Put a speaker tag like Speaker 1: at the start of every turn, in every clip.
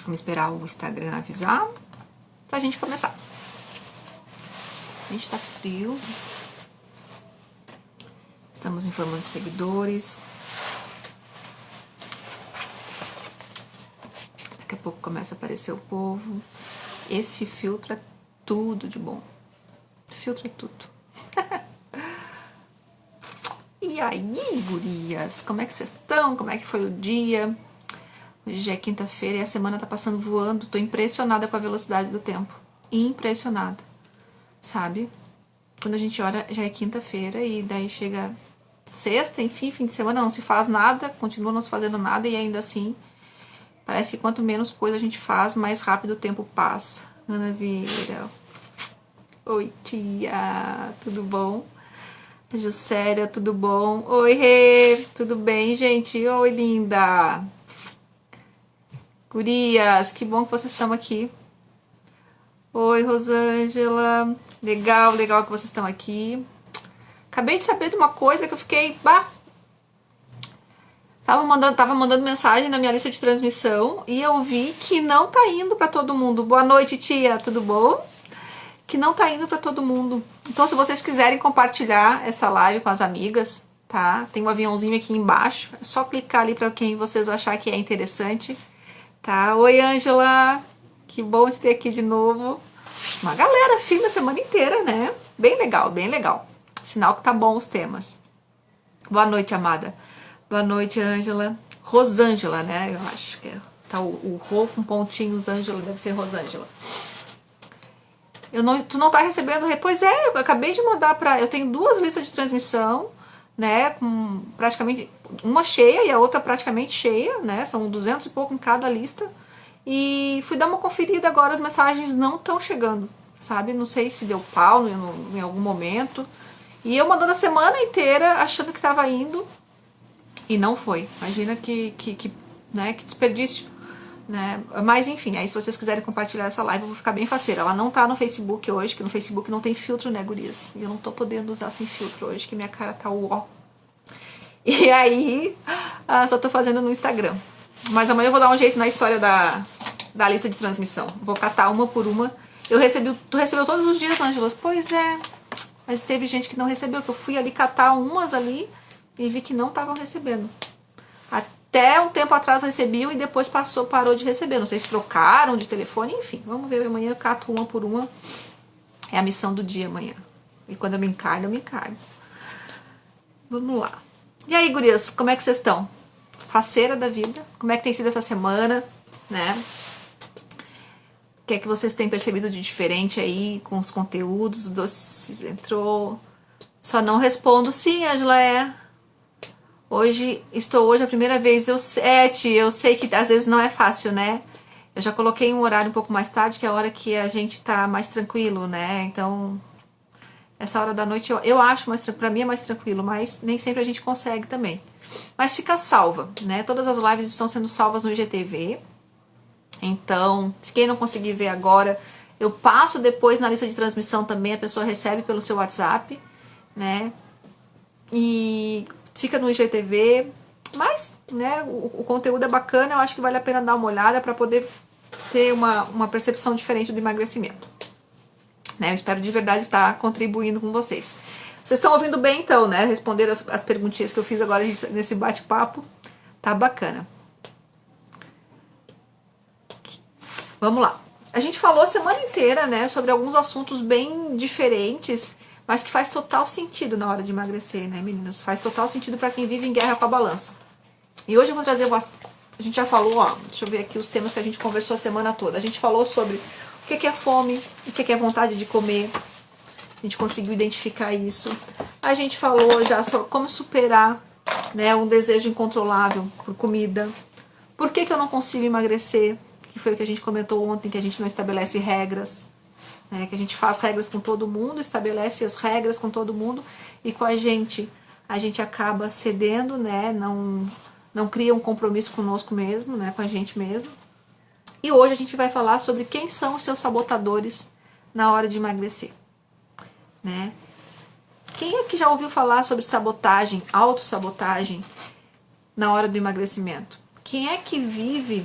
Speaker 1: Vamos esperar o Instagram avisar pra gente começar. A gente tá frio. Estamos informando os seguidores. Daqui a pouco começa a aparecer o povo. Esse filtro é tudo de bom. Filtro é tudo. E aí, gurias? Como é que vocês estão? Como é que foi o dia? Hoje já é quinta-feira e a semana tá passando voando. Tô impressionada com a velocidade do tempo. Impressionada. Sabe? Quando a gente olha, já é quinta-feira e daí chega sexta, enfim, fim de semana não se faz nada, continua não se fazendo nada e ainda assim parece que quanto menos coisa a gente faz, mais rápido o tempo passa. Ana Vieira. Oi, tia. Tudo bom? Juscelia, tudo bom? Oi, Rê. Tudo bem, gente? Oi, linda. Gurias, que bom que vocês estão aqui. Oi, Rosângela. Legal que vocês estão aqui. Acabei de saber de uma coisa que eu fiquei... Tava mandando mensagem na minha lista de transmissão e eu vi que não tá indo pra todo mundo. Boa noite, tia. Tudo bom? Que não tá indo pra todo mundo. Então, se vocês quiserem compartilhar essa live com as amigas, tá? Tem um aviãozinho aqui embaixo. É só clicar ali pra quem vocês achar que é interessante, tá? Oi, Ângela. Que bom te ter aqui de novo. Uma galera firme a semana inteira, né? Bem legal, bem legal. Sinal que tá bom os temas. Boa noite, amada. Boa noite, Ângela. Rosângela, né? Eu acho que é. Tá o Rô com pontinhos, Ângela, deve ser Rosângela. Tu não tá recebendo... Pois é, eu acabei de mandar pra... Eu tenho duas listas de transmissão, né? Com praticamente... Uma cheia e a outra praticamente cheia, né? São 200 e pouco em cada lista. E fui dar uma conferida agora, as mensagens não estão chegando, sabe? Não sei se deu pau em algum momento. E eu mandando a semana inteira achando que tava indo e não foi. Imagina que desperdício, né? Mas enfim, aí se vocês quiserem compartilhar essa live, eu vou ficar bem faceira. Ela não tá no Facebook hoje, que no Facebook não tem filtro, né, gurias? E eu não tô podendo usar sem filtro hoje, que minha cara tá uó. E aí, só tô fazendo no Instagram. Mas amanhã eu vou dar um jeito na história da lista de transmissão. Vou catar uma por uma. Tu recebeu todos os dias, Ângelas? Pois é. Mas teve gente que não recebeu, que eu fui ali catar umas ali e vi que não estavam recebendo. Até um tempo atrás recebiam e depois parou de receber. Não sei se trocaram de telefone, enfim. Vamos ver, amanhã eu cato uma por uma. É a missão do dia amanhã. E quando eu me encarno, eu me encarno. Vamos lá. E aí, gurias, como é que vocês estão? Faceira da vida? Como é que tem sido essa semana, né? O que é que vocês têm percebido de diferente aí com os conteúdos? Doces entrou. Só não respondo. Sim, Angela, é. Estou hoje a primeira vez. Eu sei que às vezes não é fácil, né? Eu já coloquei um horário um pouco mais tarde, que é a hora que a gente tá mais tranquilo, né? Então, essa hora da noite eu acho mais tranquilo. Pra mim é mais tranquilo, mas nem sempre a gente consegue também. Mas fica salva, né? Todas as lives estão sendo salvas no IGTV. Então, se quem não conseguir ver agora, eu passo depois na lista de transmissão também, a pessoa recebe pelo seu WhatsApp, né? E fica no IGTV, mas, né, o conteúdo é bacana, eu acho que vale a pena dar uma olhada para poder ter uma percepção diferente do emagrecimento. Né? Eu espero de verdade estar contribuindo com vocês. Vocês estão ouvindo bem então, né? Responder as perguntinhas que eu fiz agora nesse bate-papo. Tá bacana. Vamos lá. A gente falou a semana inteira, né, sobre alguns assuntos bem diferentes, mas que faz total sentido na hora de emagrecer, né, meninas? Faz total sentido para quem vive em guerra com a balança. E hoje eu vou trazer a gente já falou, ó, deixa eu ver aqui os temas que a gente conversou a semana toda. A gente falou sobre o que é fome, o que é vontade de comer. A gente conseguiu identificar isso. A gente falou já sobre como superar, né, um desejo incontrolável por comida. Por que eu não consigo emagrecer? Que foi o que a gente comentou ontem, que a gente não estabelece regras, né? Que a gente faz regras com todo mundo, estabelece as regras com todo mundo e com a gente acaba cedendo, né? Não cria um compromisso conosco mesmo, né? Com a gente mesmo. E hoje a gente vai falar sobre quem são os seus sabotadores na hora de emagrecer, né? Quem é que já ouviu falar sobre sabotagem, autossabotagem na hora do emagrecimento? Quem é que vive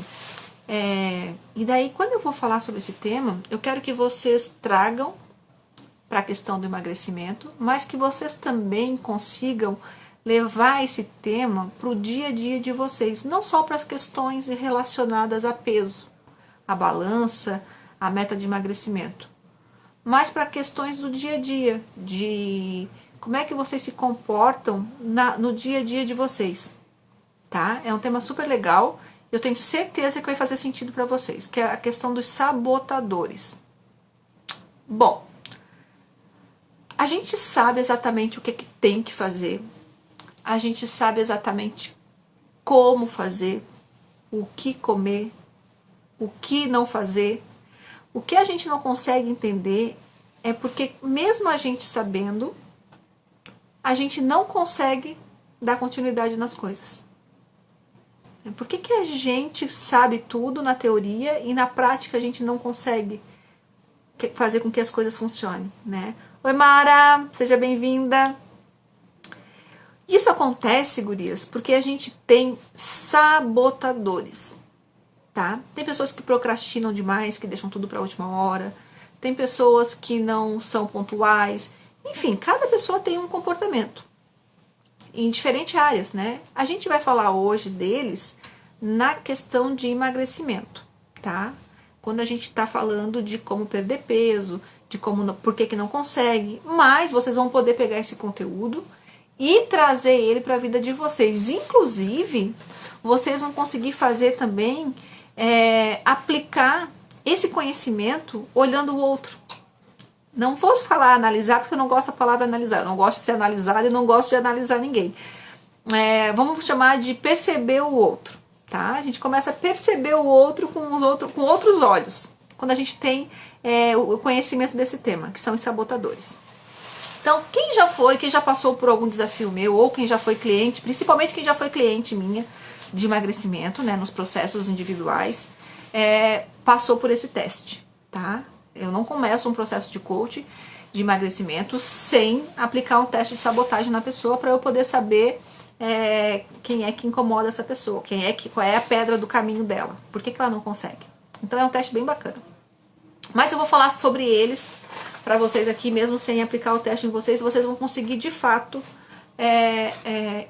Speaker 1: E daí, quando eu vou falar sobre esse tema, eu quero que vocês tragam para a questão do emagrecimento, mas que vocês também consigam levar esse tema para o dia a dia de vocês, não só para as questões relacionadas a peso, a balança, a meta de emagrecimento, mas para questões do dia a dia, de como é que vocês se comportam no dia a dia de vocês, tá? É um tema super legal, eu tenho certeza que vai fazer sentido para vocês, que é a questão dos sabotadores. Bom, a gente sabe exatamente o que tem que fazer, a gente sabe exatamente como fazer, o que comer, o que não fazer. O que a gente não consegue entender é porque, mesmo a gente sabendo, a gente não consegue dar continuidade nas coisas. Por que a gente sabe tudo na teoria e na prática a gente não consegue fazer com que as coisas funcionem, né? Oi, Mara, seja bem-vinda. Isso acontece, gurias, porque a gente tem sabotadores, tá? Tem pessoas que procrastinam demais, que deixam tudo para a última hora. Tem pessoas que não são pontuais. Enfim, cada pessoa tem um comportamento em diferentes áreas, né? A gente vai falar hoje deles na questão de emagrecimento, tá? Quando a gente tá falando de como perder peso, de como, por que não consegue, mas vocês vão poder pegar esse conteúdo e trazer ele para a vida de vocês. Inclusive, vocês vão conseguir fazer também, aplicar esse conhecimento olhando o outro. Não vou falar analisar, porque eu não gosto da palavra analisar. Eu não gosto de ser analisada e não gosto de analisar ninguém. Vamos chamar de perceber o outro, tá? A gente começa a perceber o outro com outros olhos, quando a gente tem o conhecimento desse tema, que são os sabotadores. Então, quem já passou por algum desafio meu, ou quem já foi cliente, principalmente quem já foi cliente minha de emagrecimento, né, nos processos individuais, passou por esse teste, tá? Eu não começo um processo de coach de emagrecimento sem aplicar um teste de sabotagem na pessoa para eu poder saber quem é que incomoda essa pessoa, qual é a pedra do caminho dela, por que ela não consegue. Então é um teste bem bacana. Mas eu vou falar sobre eles para vocês aqui, mesmo sem aplicar o teste em vocês vão conseguir de fato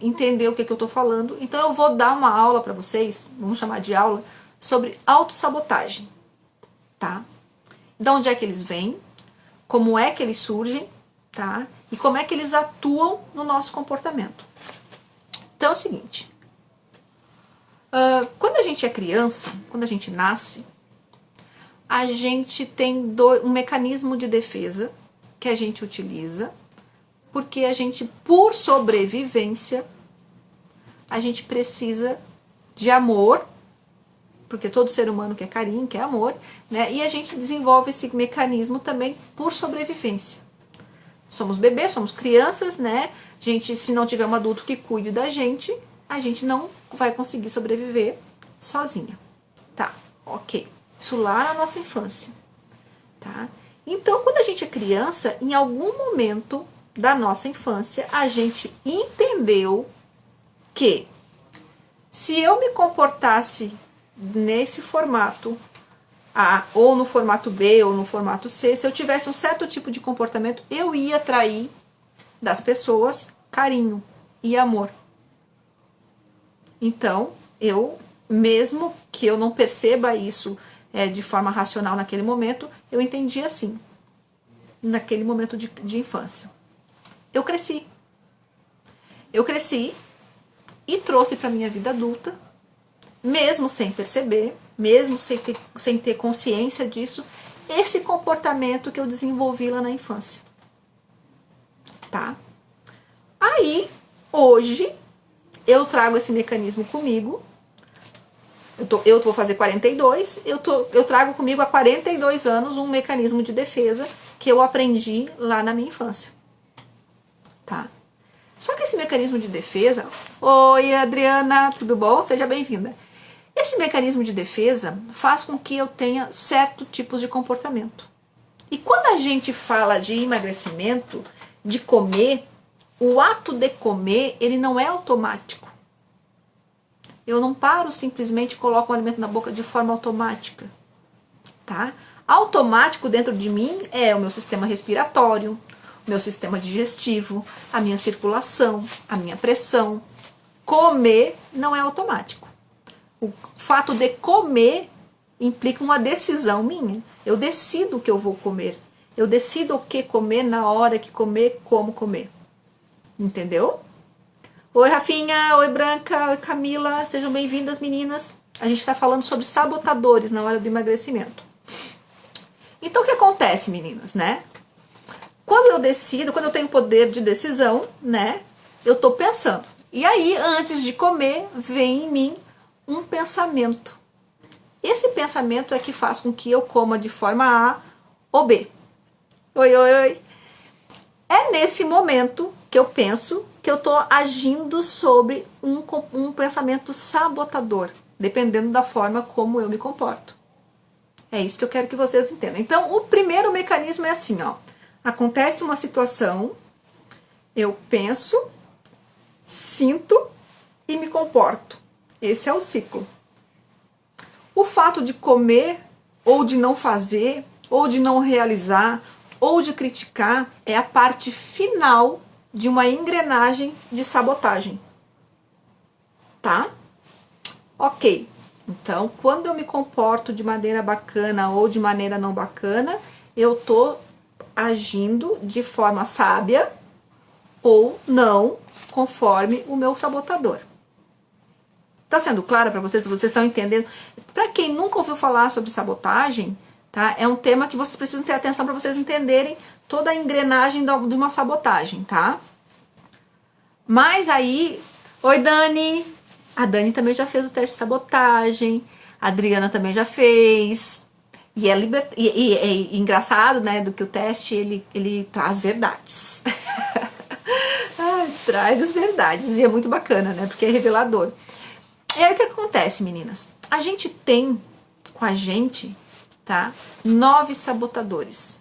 Speaker 1: entender o que eu tô falando. Então eu vou dar uma aula para vocês, vamos chamar de aula, sobre autossabotagem, tá? De onde é que eles vêm, como é que eles surgem, tá? E como é que eles atuam no nosso comportamento. Então é o seguinte, quando a gente é criança, quando a gente nasce, a gente tem um mecanismo de defesa que a gente utiliza, porque a gente, por sobrevivência, a gente precisa de amor, porque todo ser humano quer carinho, quer amor, né? E a gente desenvolve esse mecanismo também por sobrevivência. Somos bebês, somos crianças, né? Se não tiver um adulto que cuide da gente, a gente não vai conseguir sobreviver sozinha. Tá, ok. Isso lá na nossa infância, tá? Então, quando a gente é criança, em algum momento da nossa infância, a gente entendeu que se eu me comportasse nesse formato A, ou no formato B, ou no formato C, se eu tivesse um certo tipo de comportamento, eu ia atrair das pessoas carinho e amor. Então, mesmo que eu não perceba isso de forma racional naquele momento, eu entendi assim, naquele momento de infância. Eu cresci e trouxe para minha vida adulta, mesmo sem perceber, mesmo sem ter consciência disso, esse comportamento que eu desenvolvi lá na infância. Tá? Aí, hoje, eu trago esse mecanismo comigo. Eu vou fazer 42, eu trago comigo há 42 anos um mecanismo de defesa que eu aprendi lá na minha infância. Tá? Só que esse mecanismo de defesa... Oi, Adriana, tudo bom? Seja bem-vinda. Esse mecanismo de defesa faz com que eu tenha certos tipos de comportamento. E quando a gente fala de emagrecimento, de comer, o ato de comer, ele não é automático. Eu não paro simplesmente e coloco o alimento na boca de forma automática, tá? Automático dentro de mim é o meu sistema respiratório, o meu sistema digestivo, a minha circulação, a minha pressão. Comer não é automático. O fato de comer implica uma decisão minha. Eu decido o que eu vou comer. Eu decido o que comer, na hora que comer, como comer. Entendeu? Oi, Rafinha. Oi, Branca. Oi, Camila. Sejam bem-vindas, meninas. A gente está falando sobre sabotadores na hora do emagrecimento. Então, o que acontece, meninas, né? Quando eu decido, quando eu tenho poder de decisão, né? Eu tô pensando. E aí, antes de comer, vem em mim um pensamento. Esse pensamento é que faz com que eu coma de forma A ou B. Oi, oi, oi. É nesse momento que eu penso que eu tô agindo sobre um pensamento sabotador, dependendo da forma como eu me comporto. É isso que eu quero que vocês entendam. Então, o primeiro mecanismo é assim, ó. Acontece uma situação, eu penso, sinto e me comporto. Esse é o ciclo. O fato de comer, ou de não fazer, ou de não realizar, ou de criticar, é a parte final de uma engrenagem de sabotagem. Tá? Ok. Então, quando eu me comporto de maneira bacana ou de maneira não bacana, eu tô agindo de forma sábia ou não, conforme o meu sabotador. Tá sendo claro para vocês? Vocês estão entendendo? Para quem nunca ouviu falar sobre sabotagem, tá? É um tema que vocês precisam ter atenção para vocês entenderem toda a engrenagem de uma sabotagem, tá? Mas aí, oi Dani, a Dani também já fez o teste de sabotagem, a Adriana também já fez. E é engraçado, né, do que o teste, ele traz verdades. Traz verdades, e é muito bacana, né, porque é revelador. E aí o que acontece, meninas? A gente tem com a gente, tá, 9 sabotadores.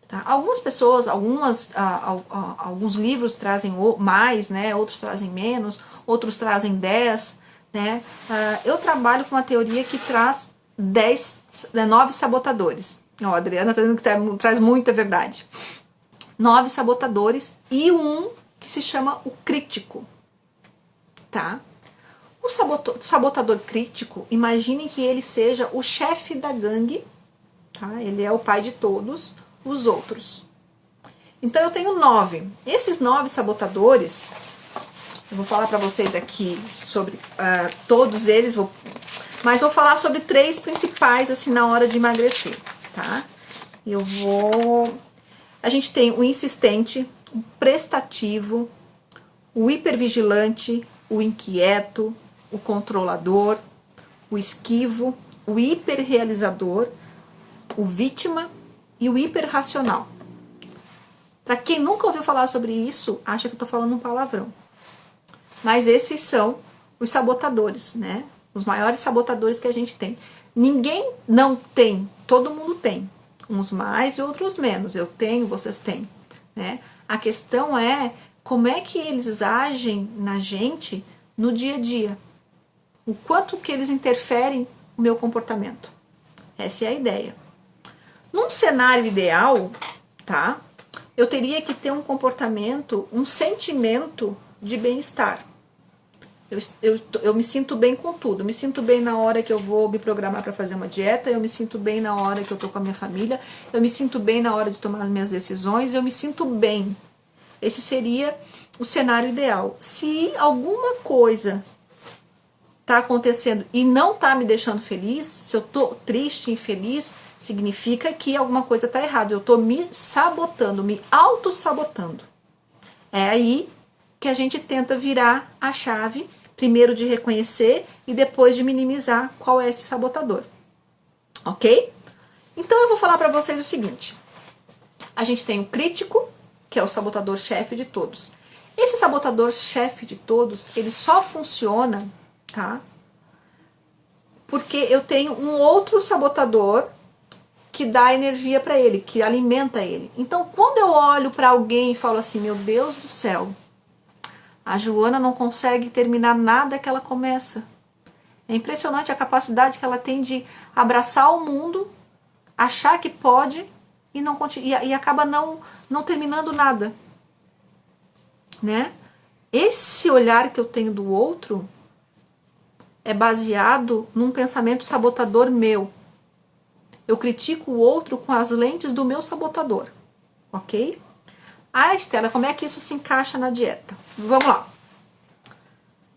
Speaker 1: Tá? Algumas pessoas, alguns livros trazem mais, né, outros trazem menos, outros trazem 10, né? Eu trabalho com uma teoria que traz 9 sabotadores. Ó, a Adriana tá dizendo que traz muita verdade. 9 sabotadores e um que se chama o crítico, tá? O sabotador crítico, imaginem que ele seja o chefe da gangue, tá? Ele é o pai de todos os outros. Então eu tenho 9. Esses 9 sabotadores, eu vou falar para vocês aqui sobre todos eles, mas vou falar sobre 3 principais assim na hora de emagrecer, tá? A gente tem o insistente, o prestativo, o hipervigilante, o inquieto, o controlador, o esquivo, o hiperrealizador, o vítima e o hiperracional. Para quem nunca ouviu falar sobre isso, acha que eu tô falando um palavrão. Mas esses são os sabotadores, né? Os maiores sabotadores que a gente tem. Ninguém não tem, todo mundo tem. Uns mais e outros menos. Eu tenho, vocês têm, né? A questão é como é que eles agem na gente no dia a dia. O quanto que eles interferem no meu comportamento. Essa é a ideia. Num cenário ideal, tá? Eu teria que ter um comportamento, um sentimento de bem-estar. Eu me sinto bem com tudo. Eu me sinto bem na hora que eu vou me programar para fazer uma dieta. Eu me sinto bem na hora que eu tô com a minha família. Eu me sinto bem na hora de tomar as minhas decisões. Eu me sinto bem. Esse seria o cenário ideal. Se alguma coisa tá acontecendo e não tá me deixando feliz, se eu tô triste, infeliz, significa que alguma coisa tá errada. Eu tô me sabotando, me auto-sabotando. É aí que a gente tenta virar a chave, primeiro de reconhecer e depois de minimizar qual é esse sabotador. Ok? Então eu vou falar para vocês o seguinte. A gente tem o crítico, que é o sabotador-chefe de todos. Esse sabotador-chefe de todos, ele só funciona, tá? Porque eu tenho um outro sabotador que dá energia para ele, que alimenta ele. Então, quando eu olho para alguém e falo assim, meu Deus do céu, A Joana não consegue terminar nada que ela começa. É impressionante a capacidade que ela tem de abraçar o mundo, achar que pode e acaba não terminando nada, né? Esse olhar que eu tenho do outro é baseado num pensamento sabotador meu. Eu critico o outro com as lentes do meu sabotador, ok? Ah, Estela, como é que isso se encaixa na dieta? Vamos lá.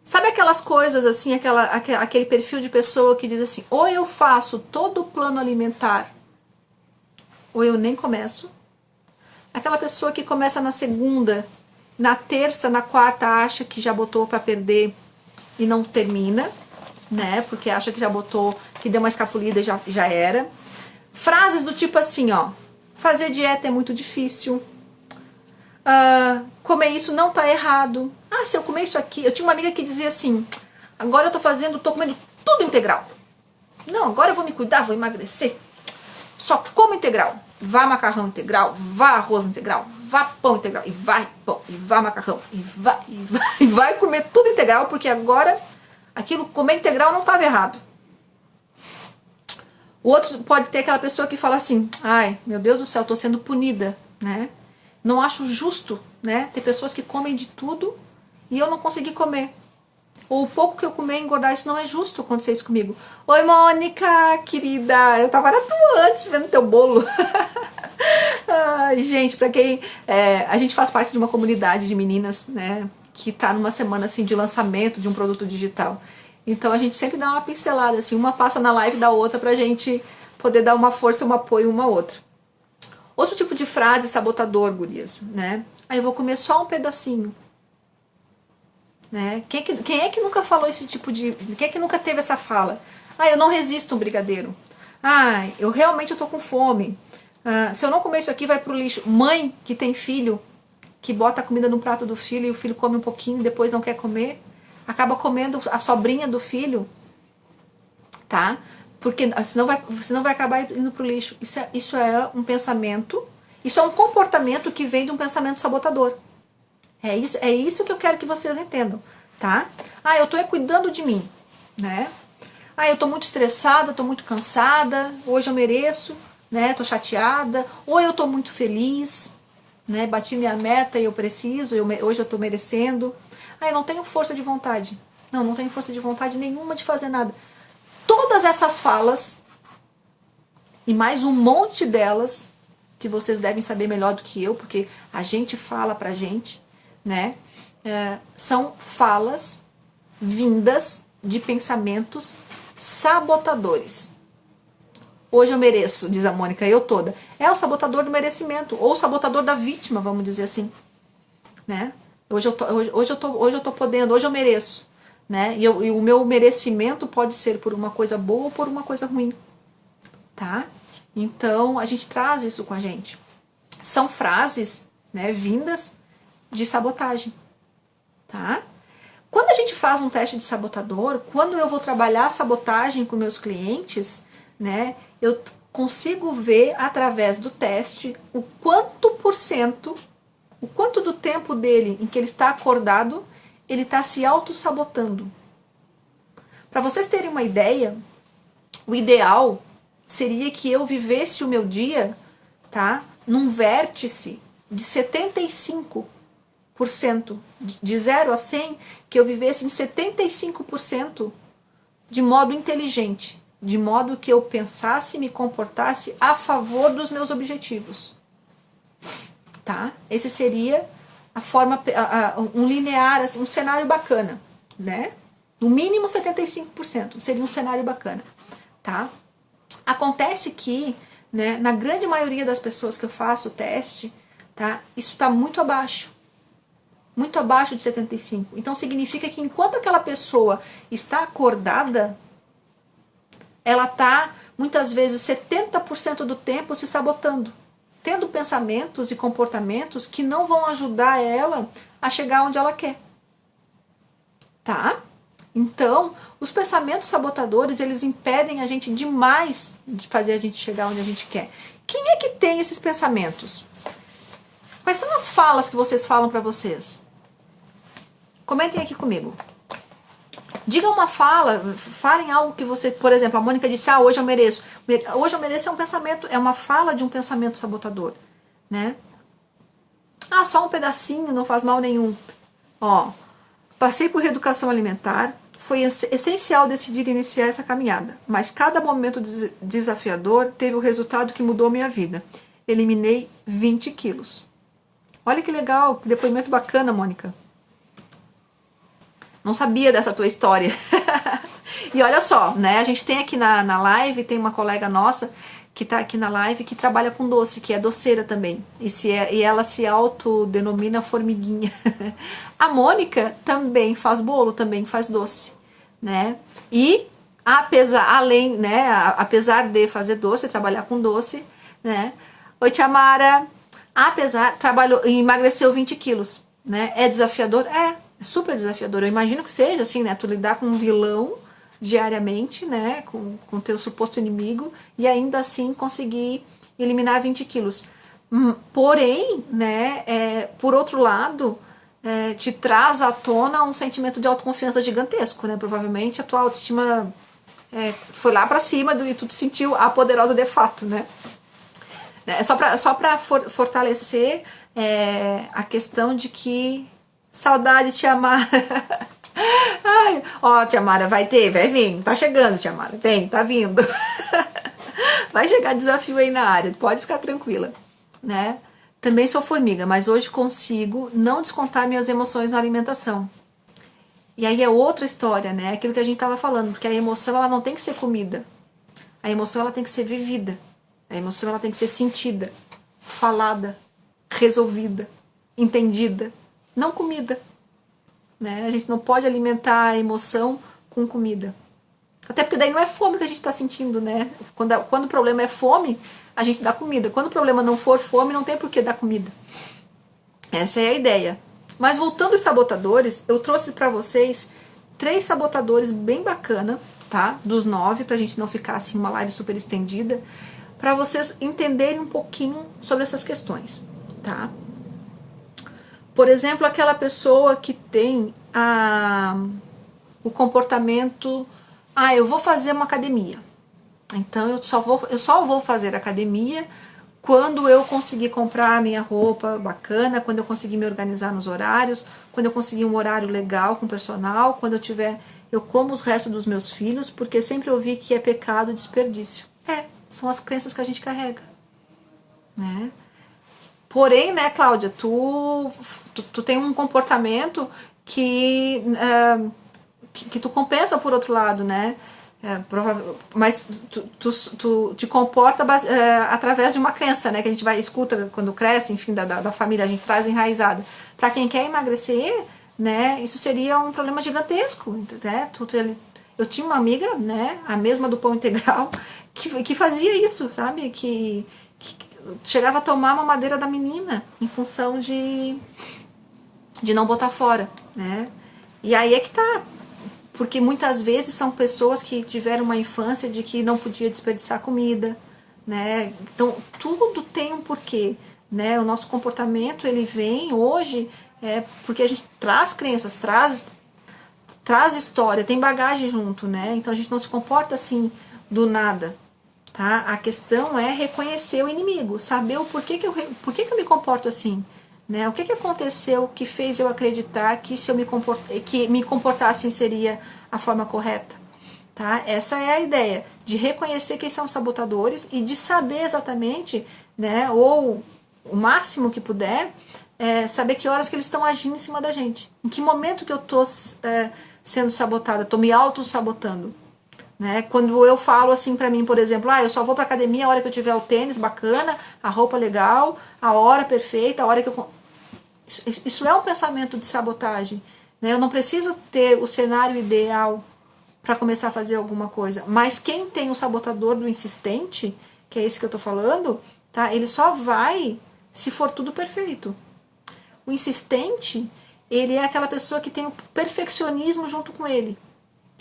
Speaker 1: Sabe aquelas coisas assim, aquele perfil de pessoa que diz assim, ou eu faço todo o plano alimentar, ou eu nem começo. Aquela pessoa que começa na segunda, na terça, na quarta, acha que já botou para perder e não termina, né? Porque acha que já botou, que deu uma escapulida e já era. Frases do tipo assim, ó, fazer dieta é muito difícil. Comer isso não tá errado. Ah, se eu comer isso aqui... Eu tinha uma amiga que dizia assim, agora eu tô comendo tudo integral. Não, agora eu vou me cuidar, vou emagrecer. Só como integral. Vá macarrão integral, vá arroz integral, vá pão integral, e vai pão, e vá macarrão, e vai comer tudo integral, porque agora aquilo, comer integral não estava errado. O outro pode ter aquela pessoa que fala assim, ai, meu Deus do céu, tô sendo punida, né? Não acho justo, né? Ter pessoas que comem de tudo e eu não consegui comer. Ou o pouco que eu comer engordar, isso não é justo acontecer isso comigo. Oi, Mônica, querida, eu tava na tua antes vendo teu bolo. Ai, gente, pra quem... a gente faz parte de uma comunidade de meninas, né? Que tá numa semana, assim, de lançamento de um produto digital. Então a gente sempre dá uma pincelada, assim, uma passa na live da outra pra gente poder dar uma força, um apoio uma à outra. Outro tipo de frase sabotador, gurias, né? Aí eu vou comer só um pedacinho. Né? Quem é que nunca falou esse tipo de... Quem é que nunca teve essa fala? Ah, eu não resisto a um brigadeiro. Ah, eu realmente tô com fome. Ah, se eu não comer isso aqui, vai pro lixo. Mãe que tem filho, que bota a comida no prato do filho e o filho come um pouquinho e depois não quer comer, acaba comendo a sobrinha do filho, tá? Porque senão vai acabar indo pro lixo. Isso é um pensamento, isso é um comportamento que vem de um pensamento sabotador. É isso que eu quero que vocês entendam, tá? Ah, eu tô cuidando de mim, né? Ah, eu tô muito estressada, tô muito cansada, hoje eu mereço, né? Tô chateada, ou eu tô muito feliz, né? Bati minha meta e eu preciso, hoje eu tô merecendo. Ah, eu não tenho força de vontade. Não tenho força de vontade nenhuma de fazer nada. Todas essas falas, e mais um monte delas, que vocês devem saber melhor do que eu, porque a gente fala pra gente, né? São falas vindas de pensamentos sabotadores. Hoje eu mereço, diz a Mônica, eu toda. É o sabotador do merecimento, ou o sabotador da vítima, vamos dizer assim, né? Hoje eu tô podendo, hoje eu mereço, né? E o meu merecimento pode ser por uma coisa boa ou por uma coisa ruim, tá? Então a gente traz isso com a gente. São frases, né, vindas de sabotagem, tá? Quando a gente faz um teste de sabotador, quando eu vou trabalhar a sabotagem com meus clientes, né, eu consigo ver através do teste o quanto do tempo dele em que ele está acordado, ele está se auto-sabotando. Para vocês terem uma ideia, o ideal seria que eu vivesse o meu dia, tá, num vértice de 75%, de 0 a 100, que eu vivesse em 75% de modo inteligente, de modo que eu pensasse e me comportasse a favor dos meus objetivos. Tá? Esse seria a forma, um linear, assim, um cenário bacana, né? No mínimo 75%, seria um cenário bacana, tá? Acontece que, né, na grande maioria das pessoas que eu faço o teste, tá, isso está muito abaixo de 75%. Então significa que enquanto aquela pessoa está acordada, ela está muitas vezes 70% do tempo se sabotando, tendo pensamentos e comportamentos que não vão ajudar ela a chegar onde ela quer. Tá? Então, os pensamentos sabotadores, eles impedem a gente demais de fazer a gente chegar onde a gente quer. Quem é que tem esses pensamentos? Quais são as falas que vocês falam para vocês? Comentem aqui comigo. Diga uma fala, falem algo que você, por exemplo, a Mônica disse, hoje eu mereço. Hoje eu mereço é um pensamento, é uma fala de um pensamento sabotador, né? Só um pedacinho, não faz mal nenhum. Passei por reeducação alimentar, foi essencial decidir iniciar essa caminhada, mas cada momento desafiador teve o resultado que mudou minha vida. Eliminei 20 quilos. Olha que legal, que depoimento bacana, Mônica. Não sabia dessa tua história. E olha só, né? A gente tem aqui na live, tem uma colega nossa que tá aqui na live que trabalha com doce, que é doceira também. E ela se autodenomina formiguinha. A Mônica também faz bolo, também faz doce, né? E apesar de fazer doce, trabalhar com doce, né? Oi, Tia Mara. Emagreceu 20 quilos, né? É desafiador? É super desafiador. Eu imagino que seja assim, né? Tu lidar com um vilão diariamente, né? Com teu suposto inimigo e ainda assim conseguir eliminar 20 quilos. Porém, né? Por outro lado, te traz à tona um sentimento de autoconfiança gigantesco, né? Provavelmente a tua autoestima foi lá pra cima e tu te sentiu a poderosa de fato, né? Só pra fortalecer a questão de que saudade, Tia Mara. Tia Mara, vai vir, tá chegando, Tia Mara, vem, tá vindo. Vai chegar desafio aí na área, pode ficar tranquila, né? Também sou formiga, mas hoje consigo não descontar minhas emoções na alimentação. E aí é outra história, né? Aquilo que a gente tava falando, porque a emoção ela não tem que ser comida. A emoção ela tem que ser vivida. A emoção ela tem que ser sentida, falada, resolvida, entendida, não comida, né? A gente não pode alimentar a emoção com comida. Até porque daí não é fome que a gente está sentindo, né? Quando o problema é fome, a gente dá comida. Quando o problema não for fome, não tem por que dar comida. Essa é a ideia. Mas voltando aos sabotadores, eu trouxe para vocês 3 sabotadores bem bacana, tá? Dos 9, pra gente não ficar assim uma live super estendida, para vocês entenderem um pouquinho sobre essas questões, tá? Por exemplo, aquela pessoa que tem o comportamento, eu vou fazer uma academia. Então eu só vou fazer academia quando eu conseguir comprar a minha roupa bacana, quando eu conseguir me organizar nos horários, quando eu conseguir um horário legal com o personal, quando eu como os restos dos meus filhos, porque sempre ouvi que é pecado desperdício. São as crenças que a gente carrega, né? Porém, né, Cláudia, tu tem um comportamento que tu compensa por outro lado, né? Mas tu te comporta através de uma crença, né? Que a gente escuta quando cresce, enfim, da família, a gente traz enraizada. Para quem quer emagrecer, né? Isso seria um problema gigantesco, né? Eu tinha uma amiga, né? A mesma do pão integral, que fazia isso, sabe? Que chegava a tomar a mamadeira da menina em função de não botar fora, né? E aí é que tá. Porque muitas vezes são pessoas que tiveram uma infância de que não podia desperdiçar comida, né? Então, tudo tem um porquê, né? O nosso comportamento, ele vem hoje porque a gente traz crenças, traz história, tem bagagem junto, né? Então, a gente não se comporta assim do nada, tá? A questão é reconhecer o inimigo, saber o porquê que eu me comporto assim, né? O que aconteceu que fez eu acreditar que se eu me comportar assim seria a forma correta, tá? Essa é a ideia, de reconhecer quem são os sabotadores e de saber exatamente, né? Ou o máximo que puder, saber que horas que eles estão agindo em cima da gente. Em que momento que eu tô sendo sabotada, tô me auto-sabotando, né? Quando eu falo assim pra mim, por exemplo, eu só vou pra academia a hora que eu tiver o tênis bacana, a roupa legal, a hora perfeita, a hora que eu... Isso é um pensamento de sabotagem, né? Eu não preciso ter o cenário ideal para começar a fazer alguma coisa, mas quem tem o sabotador do insistente, que é esse que eu tô falando, tá? Ele só vai se for tudo perfeito. O insistente, ele é aquela pessoa que tem o perfeccionismo junto com ele,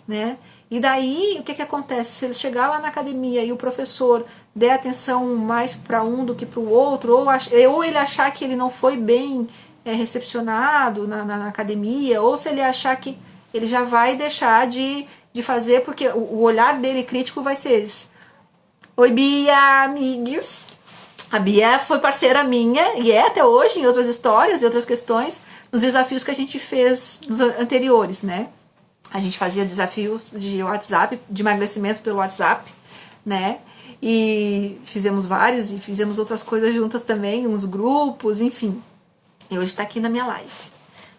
Speaker 1: né? E daí, o que acontece? Se ele chegar lá na academia e o professor der atenção mais para um do que para o outro, ou ele achar que ele não foi bem recepcionado na academia, ou se ele achar que ele já vai deixar de fazer, porque o olhar dele crítico vai ser esse. Oi, Bia, amigues. A Bia foi parceira minha, e é até hoje, em outras histórias e outras questões, nos desafios que a gente fez nos anteriores, né? A gente fazia desafios de WhatsApp, de emagrecimento pelo WhatsApp, né? E fizemos vários, e fizemos outras coisas juntas também, uns grupos, enfim. E hoje tá aqui na minha live.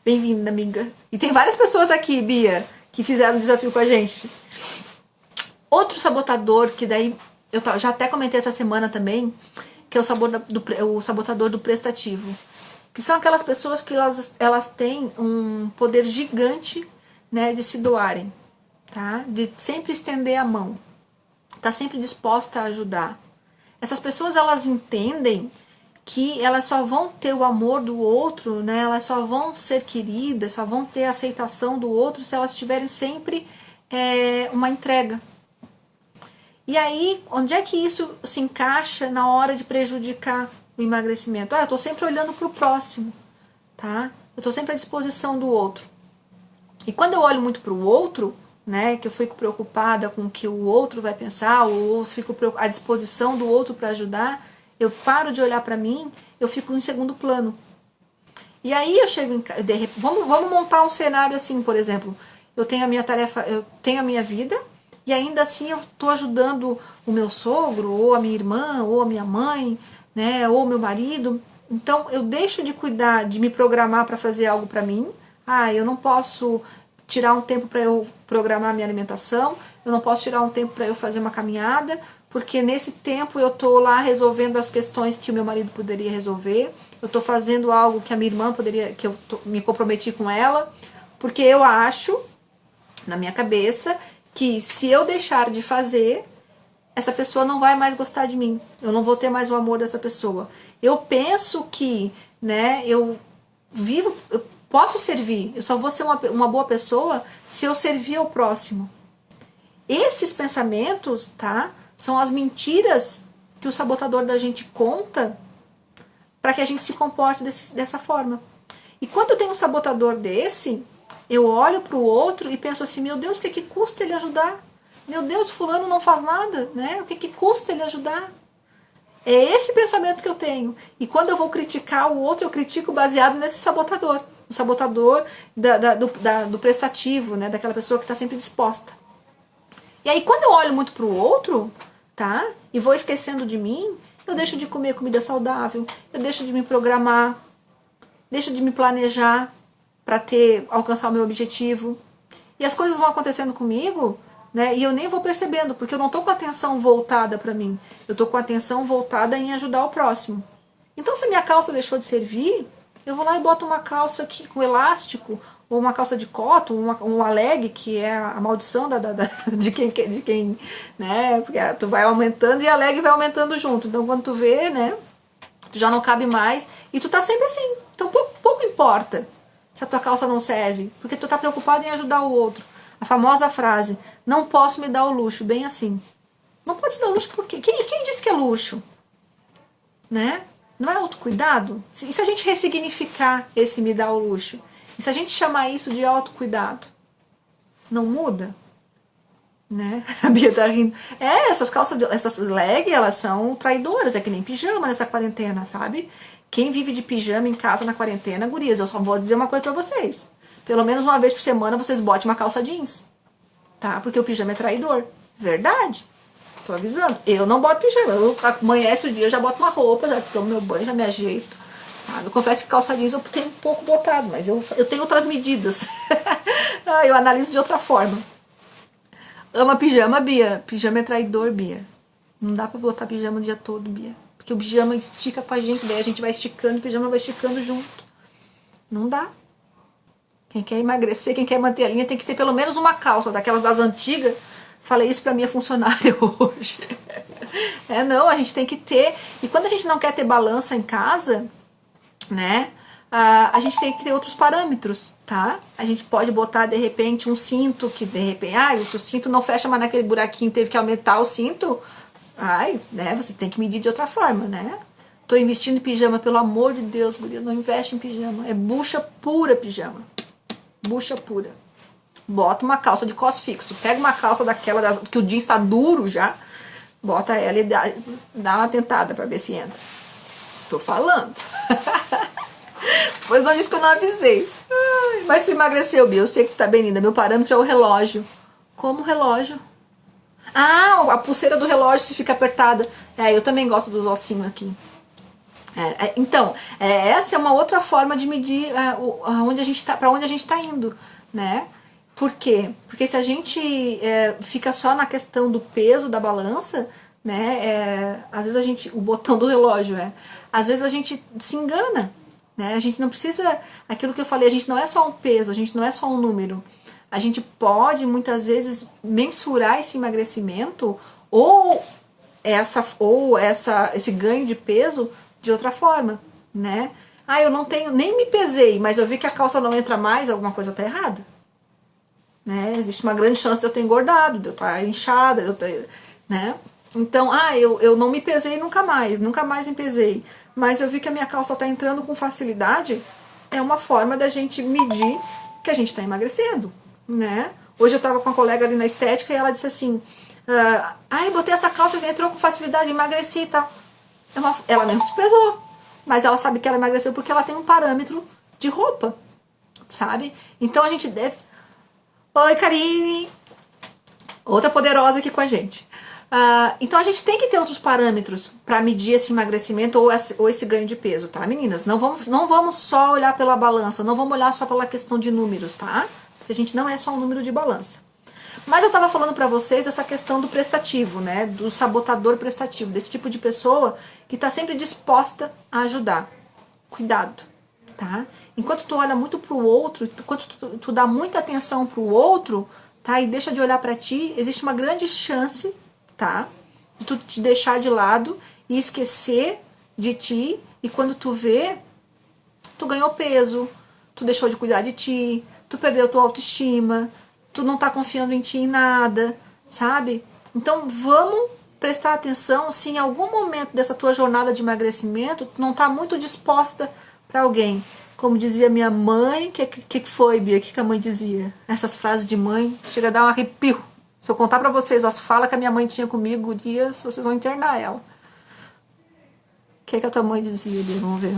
Speaker 1: Bem-vinda, amiga. E tem várias pessoas aqui, Bia, que fizeram o desafio com a gente. Outro sabotador, que daí eu já até comentei essa semana também, que é o sabotador do prestativo. Que são aquelas pessoas que elas têm um poder gigante, né, de se doarem, tá? De sempre estender a mão. Tá sempre disposta a ajudar. Essas pessoas, elas entendem que elas só vão ter o amor do outro, né? Elas só vão ser queridas, só vão ter a aceitação do outro se elas tiverem sempre uma entrega. E aí, onde é que isso se encaixa na hora de prejudicar o emagrecimento? Eu tô sempre olhando pro próximo, tá? Eu tô sempre à disposição do outro. E quando eu olho muito pro outro, né, que eu fico preocupada com o que o outro vai pensar, ou fico à disposição do outro para ajudar, eu paro de olhar para mim, eu fico em segundo plano. E aí eu chego em casa, vamos montar um cenário assim, por exemplo, eu tenho a minha tarefa, eu tenho a minha vida, e ainda assim eu estou ajudando o meu sogro, ou a minha irmã, ou a minha mãe, né, ou o meu marido. Então eu deixo de cuidar, de me programar para fazer algo para mim. Eu não posso tirar um tempo para eu programar minha alimentação, eu não posso tirar um tempo para eu fazer uma caminhada, porque nesse tempo eu tô lá resolvendo as questões que o meu marido poderia resolver, eu tô fazendo algo que a minha irmã poderia, que me comprometi com ela, porque eu acho, na minha cabeça, que se eu deixar de fazer, essa pessoa não vai mais gostar de mim, eu não vou ter mais o amor dessa pessoa. Eu penso que, né, eu posso servir, eu só vou ser uma boa pessoa se eu servir ao próximo. Esses pensamentos, tá, são as mentiras que o sabotador da gente conta para que a gente se comporte dessa forma. E quando eu tenho um sabotador desse, eu olho para o outro e penso assim, meu Deus, o que custa ele ajudar? Meu Deus, fulano não faz nada, né? O que custa ele ajudar? É esse pensamento que eu tenho. E quando eu vou criticar o outro, eu critico baseado nesse sabotador. O sabotador do prestativo, né? Daquela pessoa que está sempre disposta. E aí, quando eu olho muito pro outro, tá? E vou esquecendo de mim, eu deixo de comer comida saudável, eu deixo de me programar, deixo de me planejar para alcançar o meu objetivo. E as coisas vão acontecendo comigo, né? E eu nem vou percebendo, porque eu não tô com a atenção voltada para mim. Eu tô com a atenção voltada em ajudar o próximo. Então, se a minha calça deixou de servir, eu vou lá e boto uma calça aqui com elástico, ou uma calça de cotton, uma leg, que é a maldição de quem, né? Porque tu vai aumentando e a leg vai aumentando junto. Então, quando tu vê, né? Tu já não cabe mais e tu tá sempre assim. Então, pouco importa se a tua calça não serve, porque tu tá preocupado em ajudar o outro. A famosa frase, não posso me dar o luxo, bem assim. Não pode se dar o luxo por quê? Quem disse que é luxo? Né? Não é autocuidado? E se a gente ressignificar esse me dar o luxo? E se a gente chamar isso de autocuidado? Não muda? Né? A Bia tá rindo. Essas calças, essas leg, elas são traidoras. É que nem pijama nessa quarentena, sabe? Quem vive de pijama em casa na quarentena, gurias, eu só vou dizer uma coisa pra vocês. Pelo menos uma vez por semana vocês botem uma calça jeans. Tá? Porque o pijama é traidor. Verdade. Tô avisando. Eu não boto pijama. Eu amanhece o dia, eu já boto uma roupa, já tomo meu banho, já me ajeito. Eu confesso que calça jeans eu tenho um pouco botado, mas eu tenho outras medidas. Eu analiso de outra forma. Ama pijama, Bia? Pijama é traidor, Bia. Não dá pra botar pijama o dia todo, Bia. Porque o pijama estica com a gente, daí a gente vai esticando e o pijama vai esticando junto. Não dá. Quem quer emagrecer, quem quer manter a linha, tem que ter pelo menos uma calça, daquelas das antigas. Falei isso pra minha funcionária hoje. Não, a gente tem que ter. E quando a gente não quer ter balança em casa, né? A gente tem que ter outros parâmetros, tá? A gente pode botar, de repente, um cinto que, de repente, se o cinto não fecha mais naquele buraquinho, teve que aumentar o cinto, né? Você tem que medir de outra forma, né? Tô investindo em pijama, pelo amor de Deus, guria, não investe em pijama. É bucha pura pijama. Bucha pura. Bota uma calça de cos fixo. Pega uma calça daquela que o jeans tá duro já. Bota ela e dá uma tentada pra ver se entra. Tô falando. Pois não disse que eu não avisei. Ai, mas tu emagreceu, Bia. Eu sei que tu tá bem linda. Meu parâmetro é o relógio. Como relógio? Ah, a pulseira do relógio se fica apertada. Eu também gosto dos ossinhos aqui. Então, essa é uma outra forma de medir onde a gente tá, para onde a gente tá indo, né? Por quê? Porque se a gente fica só na questão do peso da balança, né? Às vezes o botão do relógio às vezes a gente se engana, né? A gente não precisa, aquilo que eu falei, a gente não é só um peso, a gente não é só um número. A gente pode muitas vezes mensurar esse emagrecimento ou esse ganho de peso de outra forma, né? Eu não tenho, nem me pesei, mas eu vi que a calça não entra mais, alguma coisa tá errada, né? Existe uma grande chance de eu ter engordado, de eu estar inchada, de eu ter, né? Então, eu não me pesei nunca mais me pesei, mas eu vi que a minha calça tá entrando com facilidade, é uma forma da gente medir que a gente tá emagrecendo, né? Hoje eu tava com uma colega ali na estética e ela disse assim, botei essa calça que entrou com facilidade, emagreci e tal. Ela nem se pesou, mas ela sabe que ela emagreceu porque ela tem um parâmetro de roupa, sabe? Então a gente deve... Oi, Karine! Outra poderosa aqui com a gente. Então a gente tem que ter outros parâmetros para medir esse emagrecimento ou esse ganho de peso, tá, meninas? Não vamos só olhar pela balança, não vamos olhar só pela questão de números, tá? Porque a gente não é só um número de balança. Mas eu tava falando pra vocês essa questão do prestativo, né? Do sabotador prestativo, desse tipo de pessoa que tá sempre disposta a ajudar. Cuidado, tá? Enquanto tu olha muito pro outro, enquanto tu dá muita atenção pro outro, tá? E deixa de olhar pra ti, existe uma grande chance, tá? De tu te deixar de lado e esquecer de ti. E quando tu vê, tu ganhou peso, tu deixou de cuidar de ti, tu perdeu tua autoestima, tu não tá confiando em ti em nada, sabe? Então vamos prestar atenção se em algum momento dessa tua jornada de emagrecimento tu não tá muito disposta para alguém. Como dizia minha mãe, que foi, Bia? O que a mãe dizia? Essas frases de mãe, chega a dar um arrepio. Se eu contar pra vocês as falas que a minha mãe tinha comigo dias, vocês vão internar ela. O que a tua mãe dizia, Bia? Vamos ver.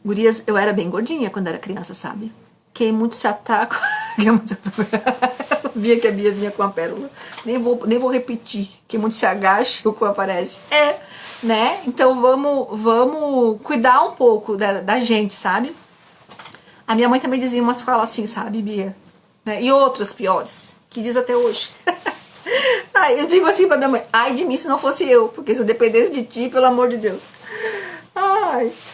Speaker 1: Gurias, eu era bem gordinha quando era criança, sabe? Quem muito se ataca... Sabia que a Bia vinha com a pérola. Nem vou repetir. Quem muito se agacha, o cu aparece. Né? Então vamos cuidar um pouco da gente, sabe? A minha mãe também dizia umas falas assim, sabe, Bia? Né? E outras piores, que diz até hoje. Eu digo assim pra minha mãe, ai de mim se não fosse eu, porque se eu dependesse de ti, pelo amor de Deus.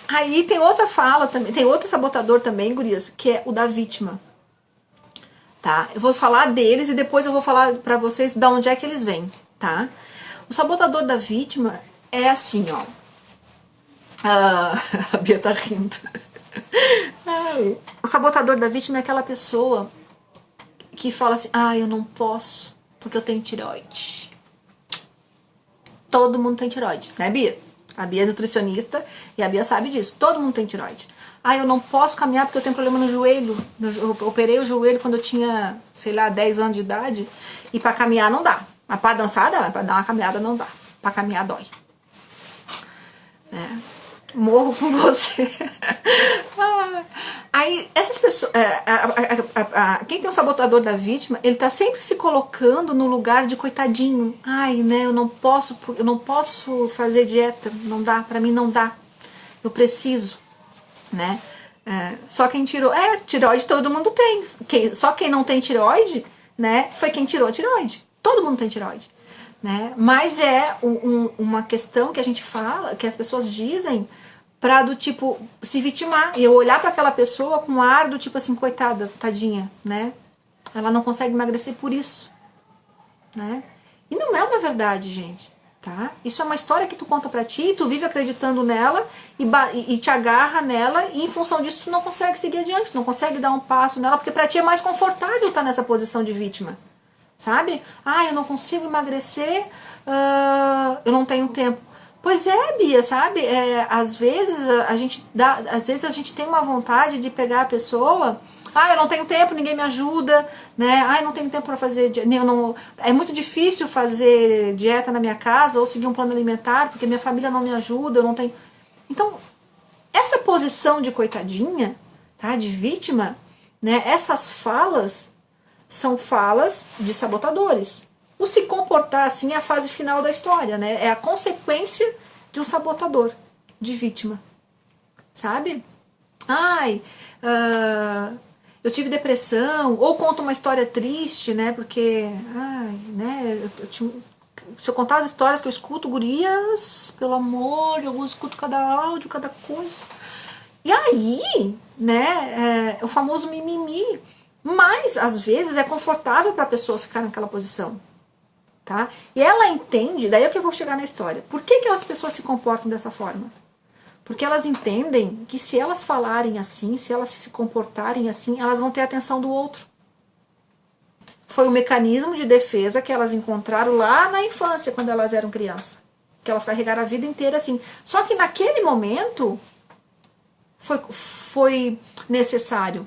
Speaker 1: Aí tem outra fala também, tem outro sabotador também, gurias, que é o da vítima. Tá? Eu vou falar deles e depois eu vou falar pra vocês de onde é que eles vêm, tá? O sabotador da vítima é assim, ó. A Bia tá rindo. O sabotador da vítima é aquela pessoa que fala assim, eu não posso porque eu tenho tireoide. Todo mundo tem tireoide, né, Bia? A Bia é nutricionista e a Bia sabe disso. Todo mundo tem tireoide. Eu não posso caminhar porque eu tenho problema no joelho. Eu operei o joelho quando eu tinha, sei lá, 10 anos de idade. E pra caminhar não dá. Mas pra dançar dá, mas pra dar uma caminhada não dá. Pra caminhar dói. Morro com você. Aí essas pessoas, quem tem o sabotador da vítima, ele tá sempre se colocando no lugar de coitadinho. Né, eu não posso fazer dieta, não dá, pra mim não dá. Eu preciso, né? Só quem tirou, tireoide todo mundo tem. Só quem não tem tireoide, né, foi quem tirou a tireoide. Todo mundo tem tireoide, né? Mas é uma questão que a gente fala, que as pessoas dizem pra do tipo se vitimar e eu olhar pra aquela pessoa com um ar do tipo assim, coitada, tadinha, né? Ela não consegue emagrecer por isso, né? E não é uma verdade, gente, tá? Isso é uma história que tu conta pra ti, tu vive acreditando nela e te agarra nela e em função disso tu não consegue seguir adiante, não consegue dar um passo nela porque pra ti é mais confortável estar nessa posição de vítima. sabe? Ah, eu não consigo emagrecer, eu não tenho tempo. Pois é, Bia, sabe? Às vezes às vezes a gente tem uma vontade de pegar a pessoa. Ah, eu não tenho tempo, ninguém me ajuda, né? Ah, eu não tenho tempo para fazer, é muito difícil fazer dieta na minha casa ou seguir um plano alimentar porque minha família não me ajuda, eu não tenho. Então, essa posição de coitadinha, tá? De vítima, né? Essas falas são falas de sabotadores. O se comportar assim é a fase final da história, né? É a consequência de um sabotador, de vítima, sabe? Ai, eu tive depressão, ou conta uma história triste, né? Porque, ai, né? Se eu contar as histórias que eu escuto, gurias, pelo amor, eu escuto cada áudio, cada coisa. E aí, né? É o famoso mimimi. Mas, às vezes, é confortável para a pessoa ficar naquela posição. Tá? E ela entende, daí é que eu vou chegar na história. Por que as pessoas se comportam dessa forma? Porque elas entendem que se elas falarem assim, se elas se comportarem assim, elas vão ter a atenção do outro. Foi o mecanismo de defesa que elas encontraram lá na infância, quando elas eram crianças. Que elas carregaram a vida inteira assim. Só que naquele momento foi necessário.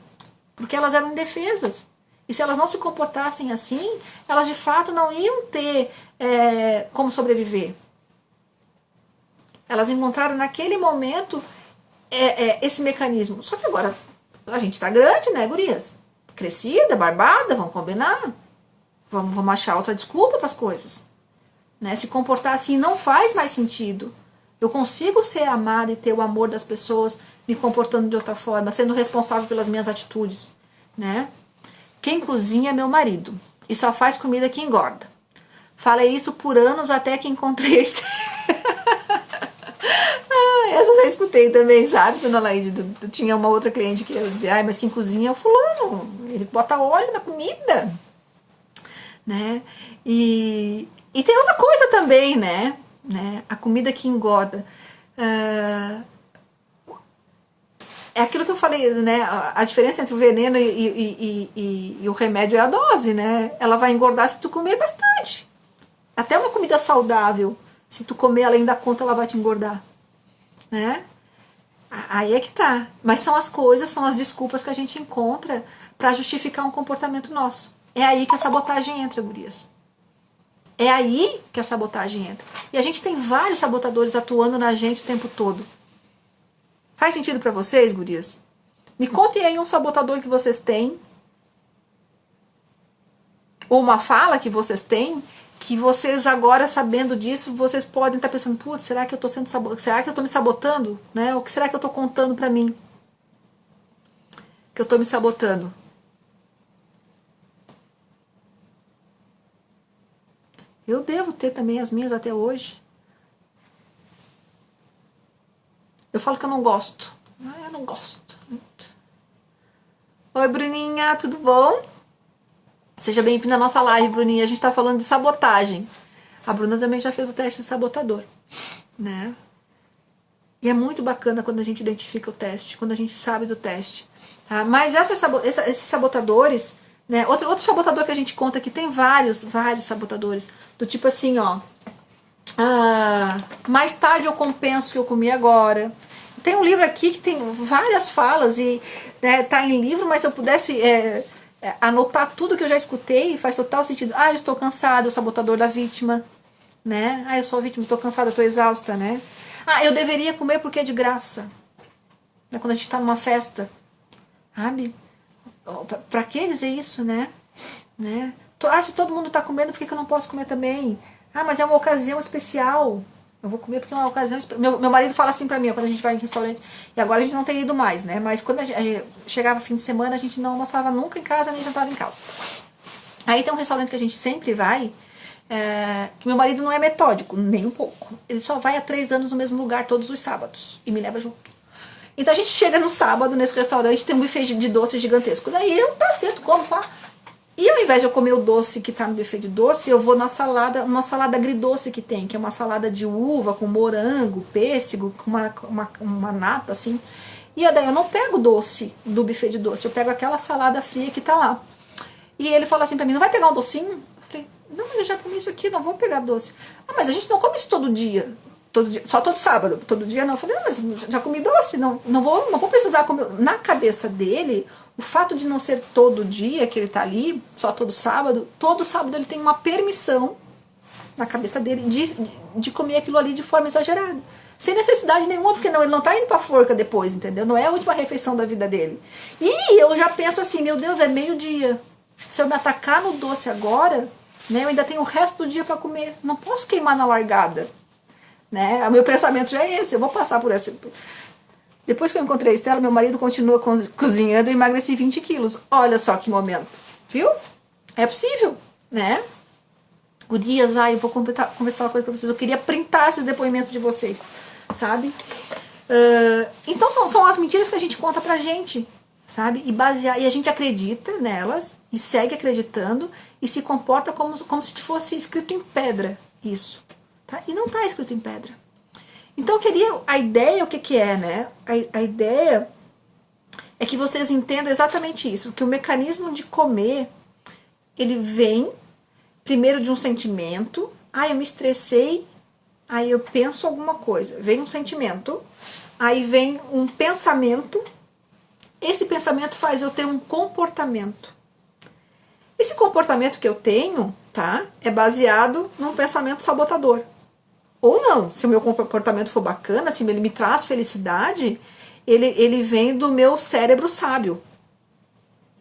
Speaker 1: Porque elas eram indefesas. E se elas não se comportassem assim, elas de fato não iam ter como sobreviver. Elas encontraram naquele momento esse mecanismo. Só que agora a gente tá grande, né, gurias? Crescida, barbada, vamos combinar. Vamos achar outra desculpa para as coisas. Né? Se comportar assim não faz mais sentido. Eu consigo ser amada e ter o amor das pessoas me comportando de outra forma, sendo responsável pelas minhas atitudes. Né? Quem cozinha é meu marido e só faz comida que engorda. Falei isso por anos até que encontrei esse... Essa eu já escutei também, sabe, dona Laide? Tinha uma outra cliente que dizia, ai, mas quem cozinha é o fulano, ele bota óleo na comida. Né? E tem outra coisa também, né? A comida que engorda. É aquilo que eu falei, né? A diferença entre o veneno e o remédio é a dose, né? Ela vai engordar se tu comer bastante. Até uma comida saudável, se tu comer além da conta, ela vai te engordar. Né? Aí é que tá. Mas são as coisas, são as desculpas que a gente encontra para justificar um comportamento nosso. É aí que a sabotagem entra, gurias. É aí que a sabotagem entra. E a gente tem vários sabotadores atuando na gente o tempo todo. Faz sentido para vocês, gurias? Me contem aí um sabotador que vocês têm, ou uma fala que vocês têm, que vocês agora, sabendo disso, vocês podem estar pensando, putz, será que eu tô sendo será que eu tô me sabotando? Né? O que será que eu tô contando para mim? Que eu tô me sabotando. Eu devo ter também as minhas até hoje. Eu falo que eu não gosto. Eu não gosto. Oi, Bruninha, tudo bom? Seja bem-vinda à nossa live, Bruninha. A gente tá falando de sabotagem. A Bruna também já fez o teste de sabotador, né? E é muito bacana quando a gente identifica o teste, quando a gente sabe do teste. Tá? Mas esses sabotadores, né? Outro sabotador que a gente conta que tem vários sabotadores. Do tipo assim, ó. Mais tarde eu compenso o que eu comi agora. Tem um livro aqui que tem várias falas e né, tá em livro, mas se eu pudesse anotar tudo que eu já escutei, faz total sentido. Eu estou cansada, o sabotador da vítima, né? Eu sou a vítima, estou cansada, estou exausta, né? Eu deveria comer porque é de graça. Né? Quando a gente tá numa festa, sabe? Pra que dizer isso, né? Se todo mundo tá comendo, por que eu não posso comer também? Mas é uma ocasião especial. Eu vou comer porque é uma ocasião especial. Meu marido fala assim pra mim, quando a gente vai em restaurante. E agora a gente não tem ido mais, né? Mas quando a gente chegava fim de semana, a gente não almoçava nunca em casa, nem jantava em casa. Aí tem um restaurante que a gente sempre vai, que meu marido não é metódico, nem um pouco. Ele só vai há 3 anos no mesmo lugar todos os sábados. E me leva junto. Então a gente chega no sábado nesse restaurante, tem um buffet de doce gigantesco. Daí eu, tá certo, como, pá. E ao invés de eu comer o doce que tá no buffet de doce, eu vou na salada, uma salada agridoce que tem, que é uma salada de uva com morango, pêssego, com uma nata, assim. E daí eu não pego o doce do buffet de doce, eu pego aquela salada fria que tá lá. E ele fala assim pra mim, não vai pegar um docinho? Eu Não, mas eu já comi isso aqui, não vou pegar doce. Ah, mas a gente não come isso todo dia. Todo dia, só todo sábado. Todo dia não. Eu falei, mas já comi doce, não vou precisar comer. Na cabeça dele, o fato de não ser todo dia que ele tá ali, só todo sábado ele tem uma permissão na cabeça dele de comer aquilo ali de forma exagerada. Sem necessidade nenhuma, porque ele não tá indo pra forca depois, entendeu? Não é a última refeição da vida dele. E eu já penso assim, meu Deus, é meio-dia. Se eu me atacar no doce agora, né, eu ainda tenho o resto do dia para comer. Não posso queimar na largada. Né? O meu pensamento já é esse, eu vou passar por essa. Depois que eu encontrei a Estela, meu marido continua cozinhando e emagreci 20 quilos. Olha só que momento. Viu? É possível, né? Gurias, eu vou conversar uma coisa pra vocês. Eu queria printar esses depoimentos de vocês, sabe? Então são as mentiras que a gente conta pra gente, sabe? E a gente acredita nelas e segue acreditando e se comporta como se fosse escrito em pedra isso. Tá? E não está escrito em pedra. Então a ideia o que é, né? A ideia é que vocês entendam exatamente isso, que o mecanismo de comer, ele vem primeiro de um sentimento, eu me estressei, aí eu penso alguma coisa, vem um sentimento, aí vem um pensamento, esse pensamento faz eu ter um comportamento. Esse comportamento que eu tenho, tá? É baseado num pensamento sabotador. Ou não, se o meu comportamento for bacana, se ele me traz felicidade, ele vem do meu cérebro sábio.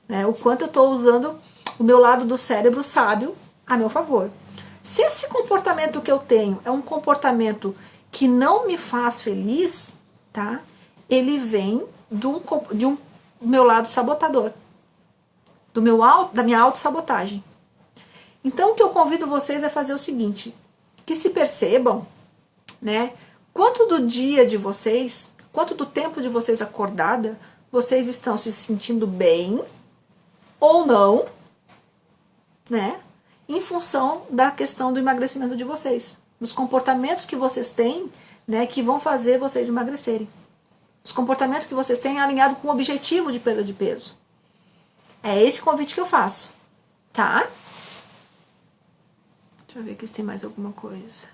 Speaker 1: Né? O quanto eu estou usando o meu lado do cérebro sábio a meu favor. Se esse comportamento que eu tenho é um comportamento que não me faz feliz, tá? Ele vem de um meu lado sabotador. Da minha autossabotagem. Então o que eu convido vocês a fazer o seguinte, que se percebam, né, quanto do dia de vocês, quanto do tempo de vocês acordada, vocês estão se sentindo bem ou não, né, em função da questão do emagrecimento de vocês, dos comportamentos que vocês têm, né, que vão fazer vocês emagrecerem. Os comportamentos que vocês têm alinhado com o objetivo de perda de peso. É esse convite que eu faço, tá? Deixa eu ver aqui se tem mais alguma coisa.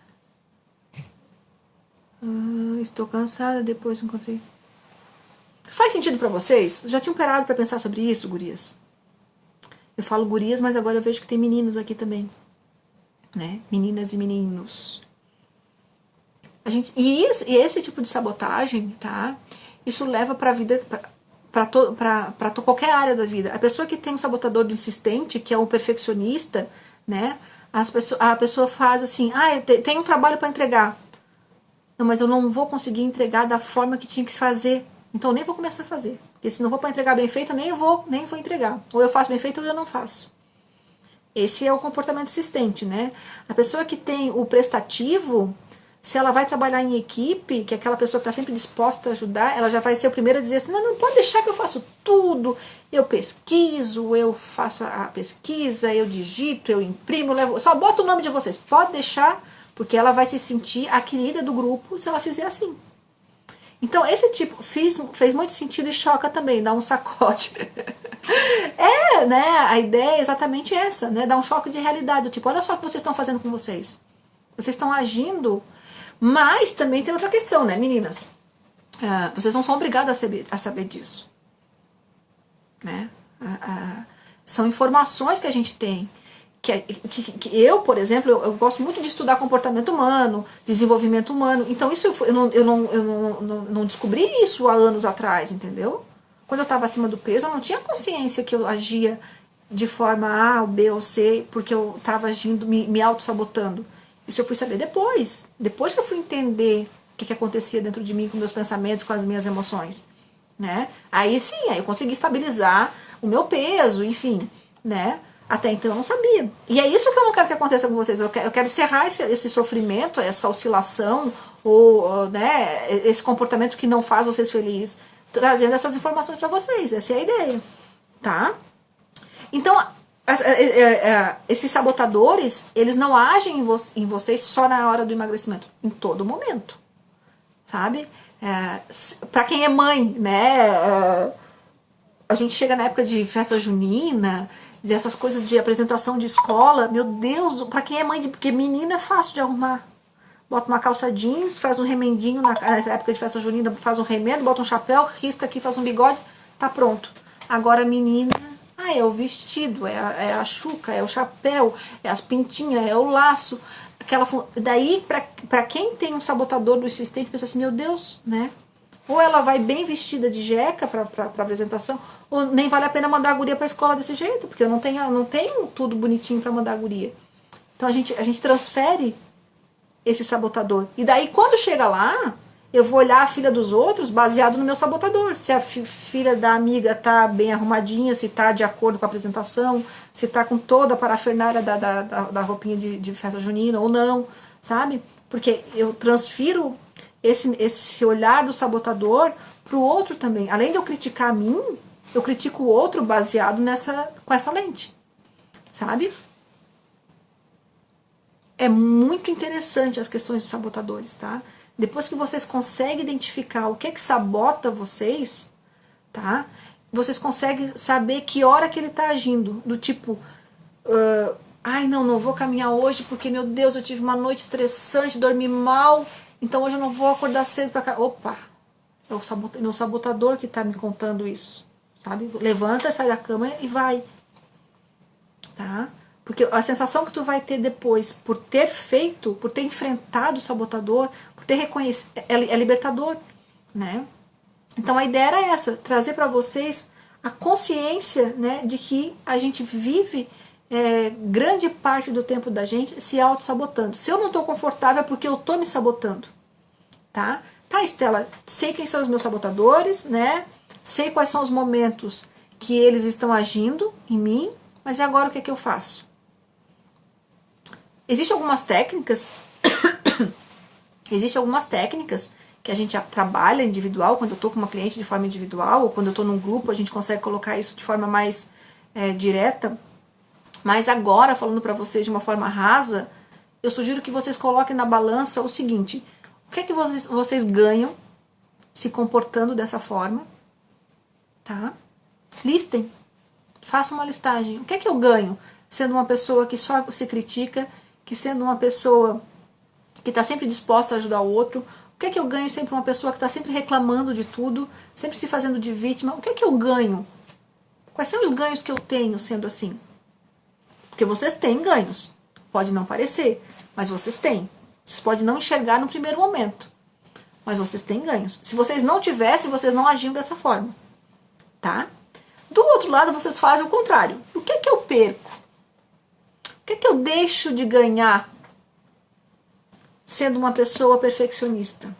Speaker 1: Estou cansada, depois encontrei. Faz sentido pra vocês? Já tinham parado pra pensar sobre isso, gurias? Eu falo gurias, mas agora eu vejo que tem meninos aqui também. Né? Meninas e meninos. E esse tipo de sabotagem, tá? Isso leva pra vida, para qualquer área da vida. A pessoa que tem um sabotador do insistente, que é um perfeccionista, né? A pessoa faz assim, eu tenho um trabalho para entregar. Não, mas eu não vou conseguir entregar da forma que tinha que se fazer. Então eu nem vou começar a fazer. Porque se não vou para entregar bem feito, eu nem vou entregar. Ou eu faço bem feito ou eu não faço. Esse é o comportamento insistente, né? A pessoa que tem o prestativo, se ela vai trabalhar em equipe, que é aquela pessoa que está sempre disposta a ajudar, ela já vai ser a primeira a dizer assim, não pode deixar que eu faço tudo, eu pesquiso, eu faço a pesquisa, eu digito, eu imprimo, só boto o nome de vocês, pode deixar, porque ela vai se sentir a querida do grupo se ela fizer assim. Então esse tipo fez muito sentido e choca também, dá um sacode. Né, a ideia é exatamente essa, né, dá um choque de realidade, tipo, olha só o que vocês estão fazendo com vocês. Vocês estão agindo. Mas também tem outra questão, né, meninas? Vocês não são obrigadas a saber disso. Né? São informações que a gente tem. Que eu, por exemplo, eu gosto muito de estudar comportamento humano, desenvolvimento humano. Então isso eu não descobri isso há anos atrás, entendeu? Quando eu estava acima do peso, eu não tinha consciência que eu agia de forma A, ou B ou C, porque eu estava agindo, me auto-sabotando. Isso eu fui saber depois que eu fui entender o que acontecia dentro de mim, com meus pensamentos, com as minhas emoções, né? Aí sim, aí eu consegui estabilizar o meu peso, enfim, né? Até então eu não sabia. E é isso que eu não quero que aconteça com vocês. Eu quero encerrar esse sofrimento, essa oscilação, ou né, esse comportamento que não faz vocês felizes, trazendo essas informações para vocês. Essa é a ideia, tá? Então, esses sabotadores, eles não agem em vocês só na hora do emagrecimento, em todo momento, sabe? Para quem é mãe, né? a gente chega na época de festa junina, dessas coisas de apresentação de escola, meu Deus, pra quem é mãe de... Porque menino é fácil de arrumar. Bota uma calça jeans, faz um remendinho na época de festa junina, faz um remendo, bota um chapéu, risca aqui, faz um bigode, tá pronto. Agora a menina, é o vestido, é a chuca, é o chapéu, é as pintinhas, é o laço. Daí, pra quem tem um sabotador do insistente, pensa assim, meu Deus, né? Ou ela vai bem vestida de jeca pra apresentação, ou nem vale a pena mandar a guria pra escola desse jeito, porque eu não tenho tudo bonitinho pra mandar a guria. Então a gente transfere esse sabotador. E daí, quando chega lá, eu vou olhar a filha dos outros baseado no meu sabotador. Se a filha da amiga tá bem arrumadinha, se tá de acordo com a apresentação, se tá com toda a parafernália da roupinha de festa junina ou não, sabe? Porque eu transfiro esse olhar do sabotador pro outro também. Além de eu criticar a mim, eu critico o outro baseado com essa lente, sabe? É muito interessante as questões dos sabotadores, tá? Depois que vocês conseguem identificar o que sabota vocês, tá? Vocês conseguem saber que hora que ele tá agindo. Do tipo, ai não vou caminhar hoje porque, meu Deus, eu tive uma noite estressante, dormi mal, então hoje eu não vou acordar cedo pra cá. Opa, é o meu sabotador que tá me contando isso, sabe? Levanta, sai da cama e vai, tá? Porque a sensação que tu vai ter depois, por ter enfrentado o sabotador, por ter reconhecido, é libertador, né? Então a ideia era essa, trazer para vocês a consciência, né, de que a gente vive grande parte do tempo da gente se auto-sabotando. Se eu não estou confortável é porque eu estou me sabotando, tá? Tá, Estela, sei quem são os meus sabotadores, né? Sei quais são os momentos que eles estão agindo em mim, mas e agora o que eu faço? Existem algumas técnicas que a gente trabalha individual, quando eu estou com uma cliente de forma individual, ou quando eu estou num grupo, a gente consegue colocar isso de forma mais direta. Mas agora, falando para vocês de uma forma rasa, eu sugiro que vocês coloquem na balança o seguinte: o que é que vocês ganham se comportando dessa forma? Tá? Listem. Façam uma listagem. O que é que eu ganho sendo uma pessoa que só se critica, que sendo uma pessoa que está sempre disposta a ajudar o outro? O que é que eu ganho sempre uma pessoa que está sempre reclamando de tudo, sempre se fazendo de vítima? O que é que eu ganho? Quais são os ganhos que eu tenho sendo assim? Porque vocês têm ganhos. Pode não parecer, mas vocês têm. Vocês podem não enxergar no primeiro momento, mas vocês têm ganhos. Se vocês não tivessem, vocês não agiam dessa forma, tá? Do outro lado, vocês fazem o contrário. O que é que eu perco? O que é que eu deixo de ganhar sendo uma pessoa perfeccionista?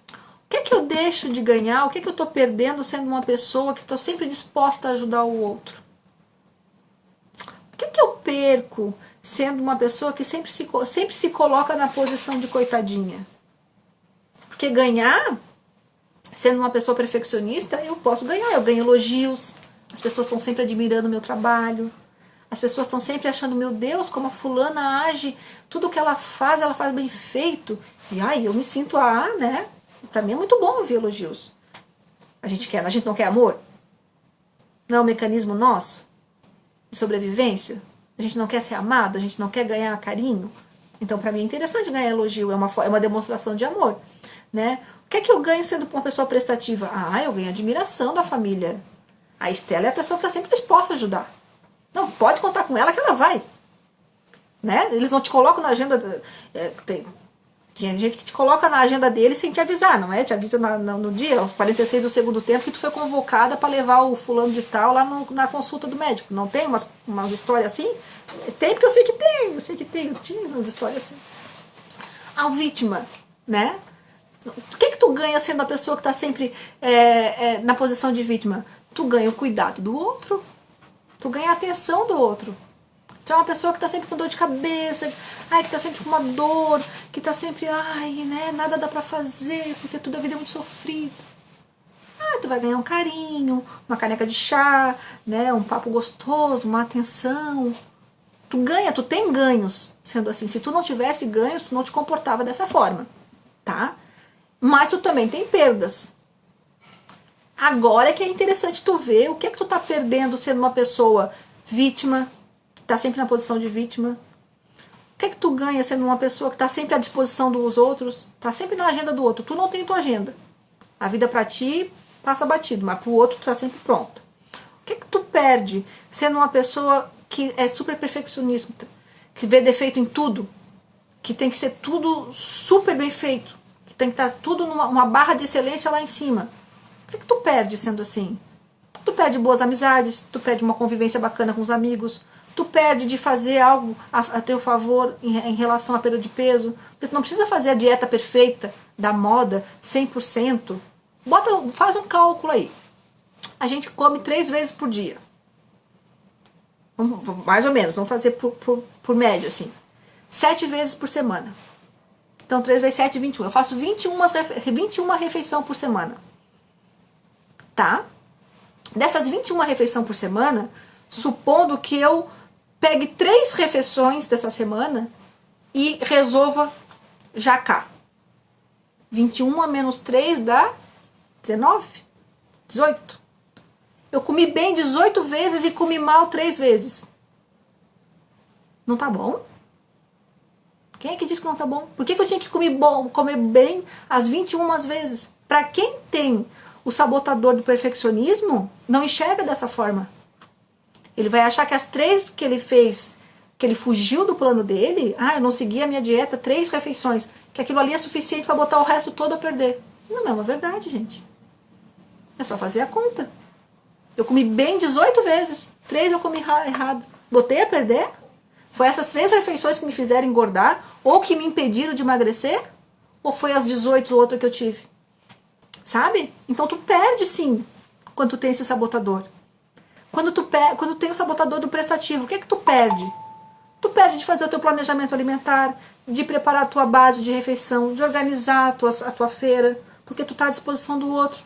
Speaker 1: O que é que eu deixo de ganhar? O que é que eu estou perdendo sendo uma pessoa que está sempre disposta a ajudar o outro? O que é que eu perco sendo uma pessoa que sempre se coloca na posição de coitadinha? Porque ganhar, sendo uma pessoa perfeccionista, eu posso ganhar. Eu ganho elogios, as pessoas estão sempre admirando o meu trabalho, as pessoas estão sempre achando, meu Deus, como a fulana age, tudo que ela faz bem feito. E eu me sinto, né? Pra mim é muito bom ouvir elogios. A gente não quer amor? Não é um mecanismo nosso de sobrevivência? A gente não quer ser amado? A gente não quer ganhar carinho? Então pra mim é interessante ganhar elogio, é uma demonstração de amor, né? O que é que eu ganho sendo uma pessoa prestativa? Eu ganho admiração da família. A Estela é a pessoa que está sempre disposta a ajudar. Não, pode contar com ela que ela vai. Né? Eles não te colocam na agenda... Tinha gente que te coloca na agenda deles sem te avisar, não é? Te avisa no dia, aos 46 do segundo tempo, que tu foi convocada para levar o fulano de tal lá na consulta do médico. Não tem umas histórias assim? Tem, porque eu sei que tem, eu tinha umas histórias assim. A vítima, né? O que tu ganha sendo a pessoa que está sempre na posição de vítima? Tu ganha o cuidado do outro, tu ganha a atenção do outro. Tu é uma pessoa que está sempre com dor de cabeça, que está sempre com uma dor, que está sempre, né, nada dá para fazer, porque tudo a vida é muito sofrido. Tu vai ganhar um carinho, uma caneca de chá, né, um papo gostoso, uma atenção. Tu tem ganhos sendo assim. Se tu não tivesse ganhos, tu não te comportava dessa forma, tá? Mas tu também tem perdas. Agora é que é interessante tu ver o que é que tu tá perdendo sendo uma pessoa vítima, tá sempre na posição de vítima. O que é que tu ganha sendo uma pessoa que tá sempre à disposição dos outros, tá sempre na agenda do outro? Tu não tem tua agenda. A vida pra ti passa batido, mas pro outro tu tá sempre pronta. O que é que tu perde sendo uma pessoa que é super perfeccionista, que vê defeito em tudo, que tem que ser tudo super bem feito, que tem que estar tudo numa barra de excelência lá em cima? O que é que tu perde sendo assim? Tu perde boas amizades, tu perde uma convivência bacana com os amigos, tu perde de fazer algo a teu favor em relação à perda de peso, porque tu não precisa fazer a dieta perfeita, da moda, 100%. Faz um cálculo aí. A gente come 3 vezes por dia. Mais ou menos, vamos fazer por média, assim. 7 vezes por semana. Então, 3 vezes 7, 21. Eu faço 21 refeições por semana. Tá? Dessas 21 refeições por semana, supondo que eu pegue 3 refeições dessa semana e resolva já cá. 21 menos 3 dá 19, 18. Eu comi bem 18 vezes e comi mal 3 vezes. Não tá bom? Quem é que disse que não tá bom? Por que eu tinha que comer bem as 21 vezes? Para quem tem o sabotador do perfeccionismo, não enxerga dessa forma. Ele vai achar que as 3 que ele fez, que ele fugiu do plano dele, eu não segui a minha dieta, 3 refeições, que aquilo ali é suficiente para botar o resto todo a perder. Não é uma verdade, gente. É só fazer a conta. Eu comi bem 18 vezes, 3 eu comi errado. Botei a perder? Foi essas 3 refeições que me fizeram engordar, ou que me impediram de emagrecer? Ou foi as 18 outras que eu tive? Sabe? Então tu perde sim, quando tu tem esse sabotador. Quando tu tem o sabotador do prestativo, o que é que tu perde? Tu perde de fazer o teu planejamento alimentar, de preparar a tua base de refeição, de organizar a tua feira, porque tu tá à disposição do outro.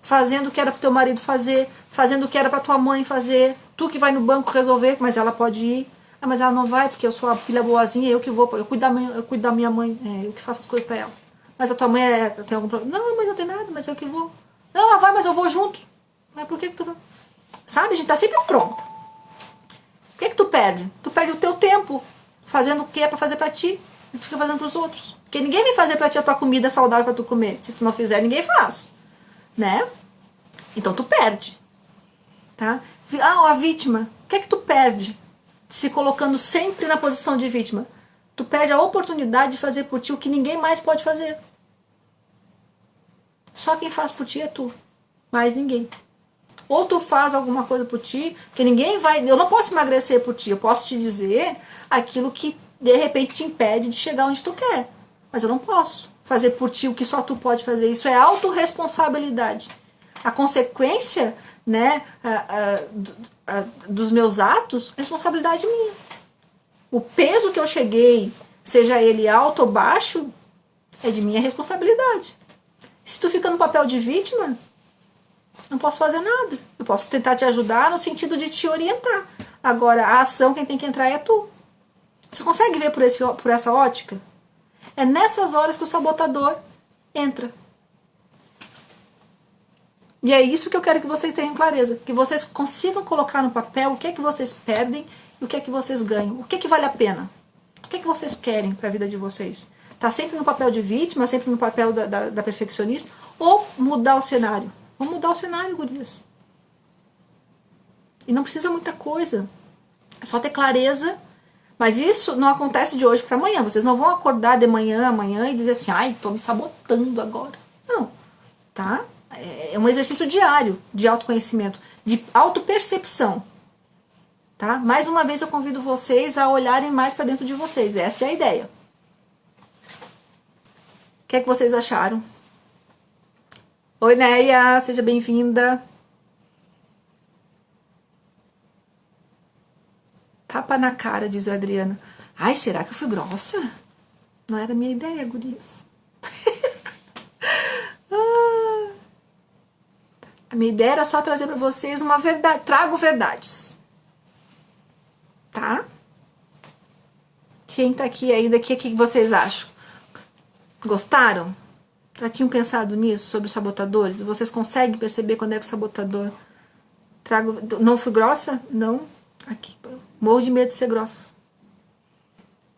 Speaker 1: Fazendo o que era pro teu marido fazer, fazendo o que era pra tua mãe fazer, tu que vai no banco resolver, mas ela pode ir. Mas ela não vai, porque eu sou a filha boazinha, eu que vou, eu cuido da minha mãe, eu que faço as coisas pra ela. Mas a tua mãe tem algum problema? Não, mãe, não tem nada, mas eu que vou. Não, ela vai, mas eu vou junto. Mas por que tu... Sabe, a gente tá sempre pronta. O que tu perde? Tu perde o teu tempo fazendo o que é pra fazer pra ti, e tu fica fazendo pros outros. Porque ninguém vai fazer pra ti a tua comida saudável pra tu comer. Se tu não fizer, ninguém faz. Né? Então tu perde. Tá? A vítima. O que é que tu perde? Se colocando sempre na posição de vítima. Tu perde a oportunidade de fazer por ti o que ninguém mais pode fazer. Só quem faz por ti é tu. Mais ninguém. Ou tu faz alguma coisa por ti, que ninguém vai... Eu não posso emagrecer por ti. Eu posso te dizer aquilo que de repente te impede de chegar onde tu quer. Mas eu não posso fazer por ti o que só tu pode fazer. Isso é autorresponsabilidade. A consequência, né, dos meus atos, é responsabilidade minha. O peso que eu cheguei, seja ele alto ou baixo, é de minha responsabilidade. Se tu fica no papel de vítima, não posso fazer nada. Eu posso tentar te ajudar no sentido de te orientar. Agora, a ação, quem tem que entrar é tu. Você consegue ver por essa ótica? É nessas horas que o sabotador entra. E é isso que eu quero que vocês tenham clareza. Que vocês consigam colocar no papel o que é que vocês perdem e o que é que vocês ganham. O que é que vale a pena? O que é que vocês querem para a vida de vocês? Tá sempre no papel de vítima, sempre no papel da perfeccionista? Ou mudar o cenário? Vamos mudar o cenário, gurias. E não precisa muita coisa. É só ter clareza. Mas isso não acontece de hoje para amanhã. Vocês não vão acordar de manhã, amanhã e dizer assim, ai, tô me sabotando agora. Não, tá? É um exercício diário de autoconhecimento, de autopercepção. Tá? Mais uma vez eu convido vocês a olharem mais para dentro de vocês. Essa é a ideia. O que é que vocês acharam? Oi, Neia, seja bem-vinda. Tapa na cara, diz a Adriana. Ai, será que eu fui grossa? Não era minha ideia, gurias. A minha ideia era só trazer para vocês uma verdade. Trago verdades. Tá? Quem tá aqui ainda, o que vocês acham? Gostaram? Já tinham pensado nisso, sobre os sabotadores? Vocês conseguem perceber quando é que o sabotador... Não fui grossa? Não. Aqui. Morro de medo de ser grossa.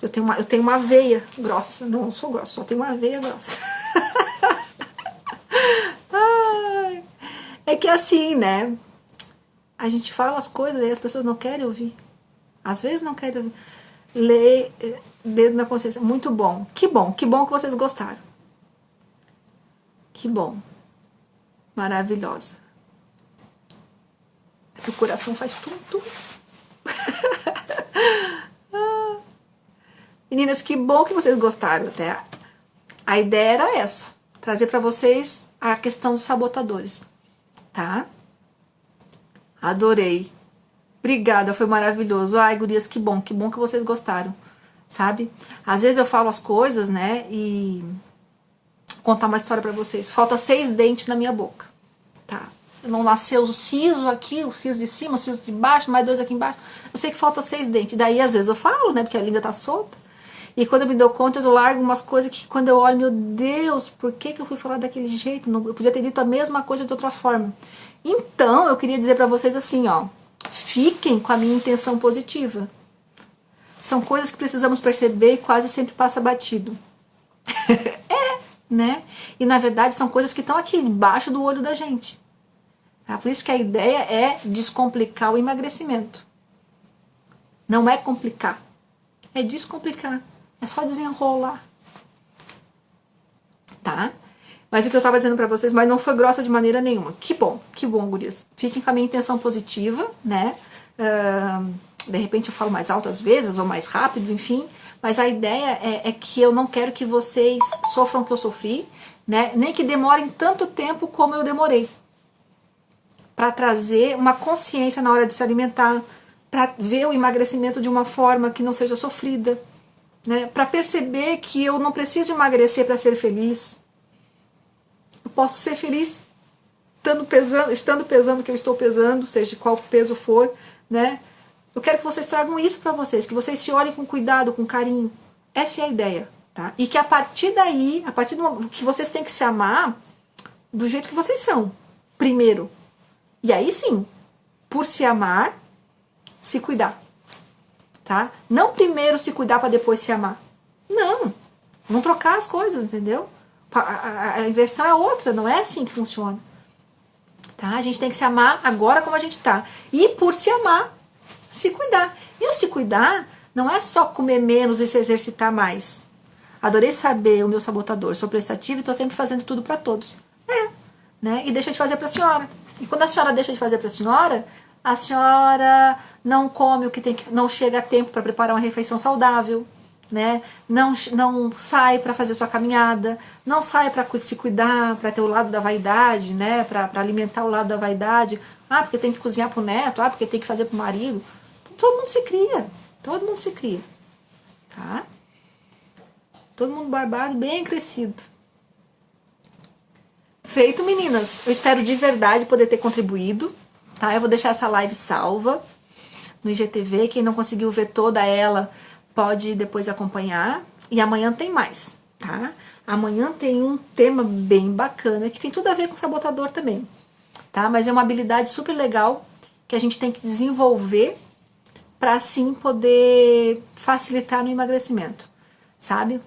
Speaker 1: Eu tenho uma veia grossa. Não sou grossa, só tenho uma veia grossa. Ai, é que assim, né? A gente fala as coisas e as pessoas não querem ouvir. Às vezes não querem ouvir. Ler, dedo na consciência. Muito bom. Que bom que vocês gostaram. Que bom. Maravilhosa. O coração faz tudo. Meninas, que bom que vocês gostaram até. A ideia era essa. Trazer pra vocês a questão dos sabotadores. Tá? Adorei. Obrigada, foi maravilhoso. Ai, gurias, que bom que vocês gostaram. Sabe? Às vezes eu falo as coisas, né? E vou contar uma história pra vocês. Falta 6 dentes na minha boca. Tá? Não nasceu o siso aqui, o siso de cima, o siso de baixo, mais 2 aqui embaixo. Eu sei que falta 6 dentes. Daí, às vezes, eu falo, né? Porque a língua tá solta. E quando eu me dou conta, eu largo umas coisas que quando eu olho, meu Deus, por que eu fui falar daquele jeito? Eu podia ter dito a mesma coisa de outra forma. Então, eu queria dizer pra vocês assim, ó. Fiquem com a minha intenção positiva. São coisas que precisamos perceber e quase sempre passa batido. Né? E na verdade são coisas que estão aqui, embaixo do olho da gente. Tá? Por isso que a ideia é descomplicar o emagrecimento. Não é complicar. É descomplicar. É só desenrolar. Tá? Mas o que eu tava dizendo pra vocês, mas não foi grossa de maneira nenhuma. Que bom, gurias. Fiquem com a minha intenção positiva, né? De repente eu falo mais alto às vezes, ou mais rápido, enfim. Mas a ideia é que eu não quero que vocês sofram o que eu sofri, né? Nem que demorem tanto tempo como eu demorei. Para trazer uma consciência na hora de se alimentar, para ver o emagrecimento de uma forma que não seja sofrida, né? Para perceber que eu não preciso emagrecer para ser feliz. Eu posso ser feliz estando pesando o que eu estou pesando, seja qual peso for, né? Eu quero que vocês tragam isso para vocês, que vocês se olhem com cuidado, com carinho. Essa é a ideia, tá? E que a partir daí, a partir do que vocês têm que se amar do jeito que vocês são, primeiro. E aí sim, por se amar, se cuidar, tá? Não primeiro se cuidar para depois se amar. Não trocar as coisas, entendeu? A inversão é outra, não é assim que funciona. Tá? A gente tem que se amar agora como a gente tá. E por se amar, se cuidar. E o se cuidar não é só comer menos e se exercitar mais. Adorei saber o meu sabotador. Sou prestativa e tô sempre fazendo tudo para todos. Né? E deixa de fazer pra senhora. E quando a senhora deixa de fazer pra senhora, a senhora não come o que tem que... Não chega a tempo para preparar uma refeição saudável. Né? Não sai para fazer sua caminhada, não sai para se cuidar, para ter o lado da vaidade, né? Para alimentar o lado da vaidade. Ah, porque tem que cozinhar pro neto, porque tem que fazer pro marido. Todo mundo se cria, tá? Todo mundo barbado, bem crescido. Feito, meninas. Eu espero de verdade poder ter contribuído, tá? Eu vou deixar essa live salva no IGTV. Quem não conseguiu ver toda ela pode depois acompanhar. E amanhã tem mais, tá? Amanhã tem um tema bem bacana, que tem tudo a ver com sabotador também, tá? Mas é uma habilidade super legal que a gente tem que desenvolver para assim poder facilitar no emagrecimento, sabe?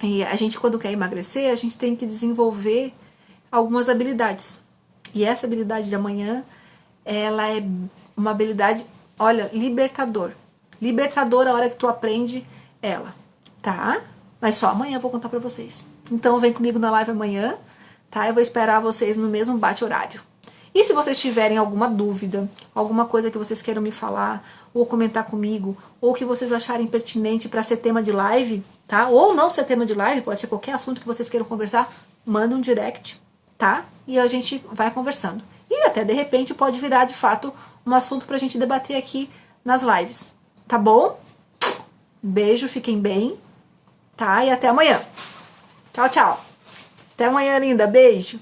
Speaker 1: E a gente, quando quer emagrecer, a gente tem que desenvolver algumas habilidades. E essa habilidade de amanhã, ela é uma habilidade, olha, libertadora a hora que tu aprende ela, tá? Mas só amanhã eu vou contar pra vocês. Então vem comigo na live amanhã, tá? Eu vou esperar vocês no mesmo bate-horário. E se vocês tiverem alguma dúvida, alguma coisa que vocês queiram me falar, ou comentar comigo, ou que vocês acharem pertinente para ser tema de live, tá? Ou não ser tema de live, pode ser qualquer assunto que vocês queiram conversar, manda um direct, tá? E a gente vai conversando. E até de repente pode virar de fato um assunto pra gente debater aqui nas lives. Tá bom? Beijo, fiquem bem, tá? E até amanhã. Tchau, tchau. Até amanhã, linda. Beijo.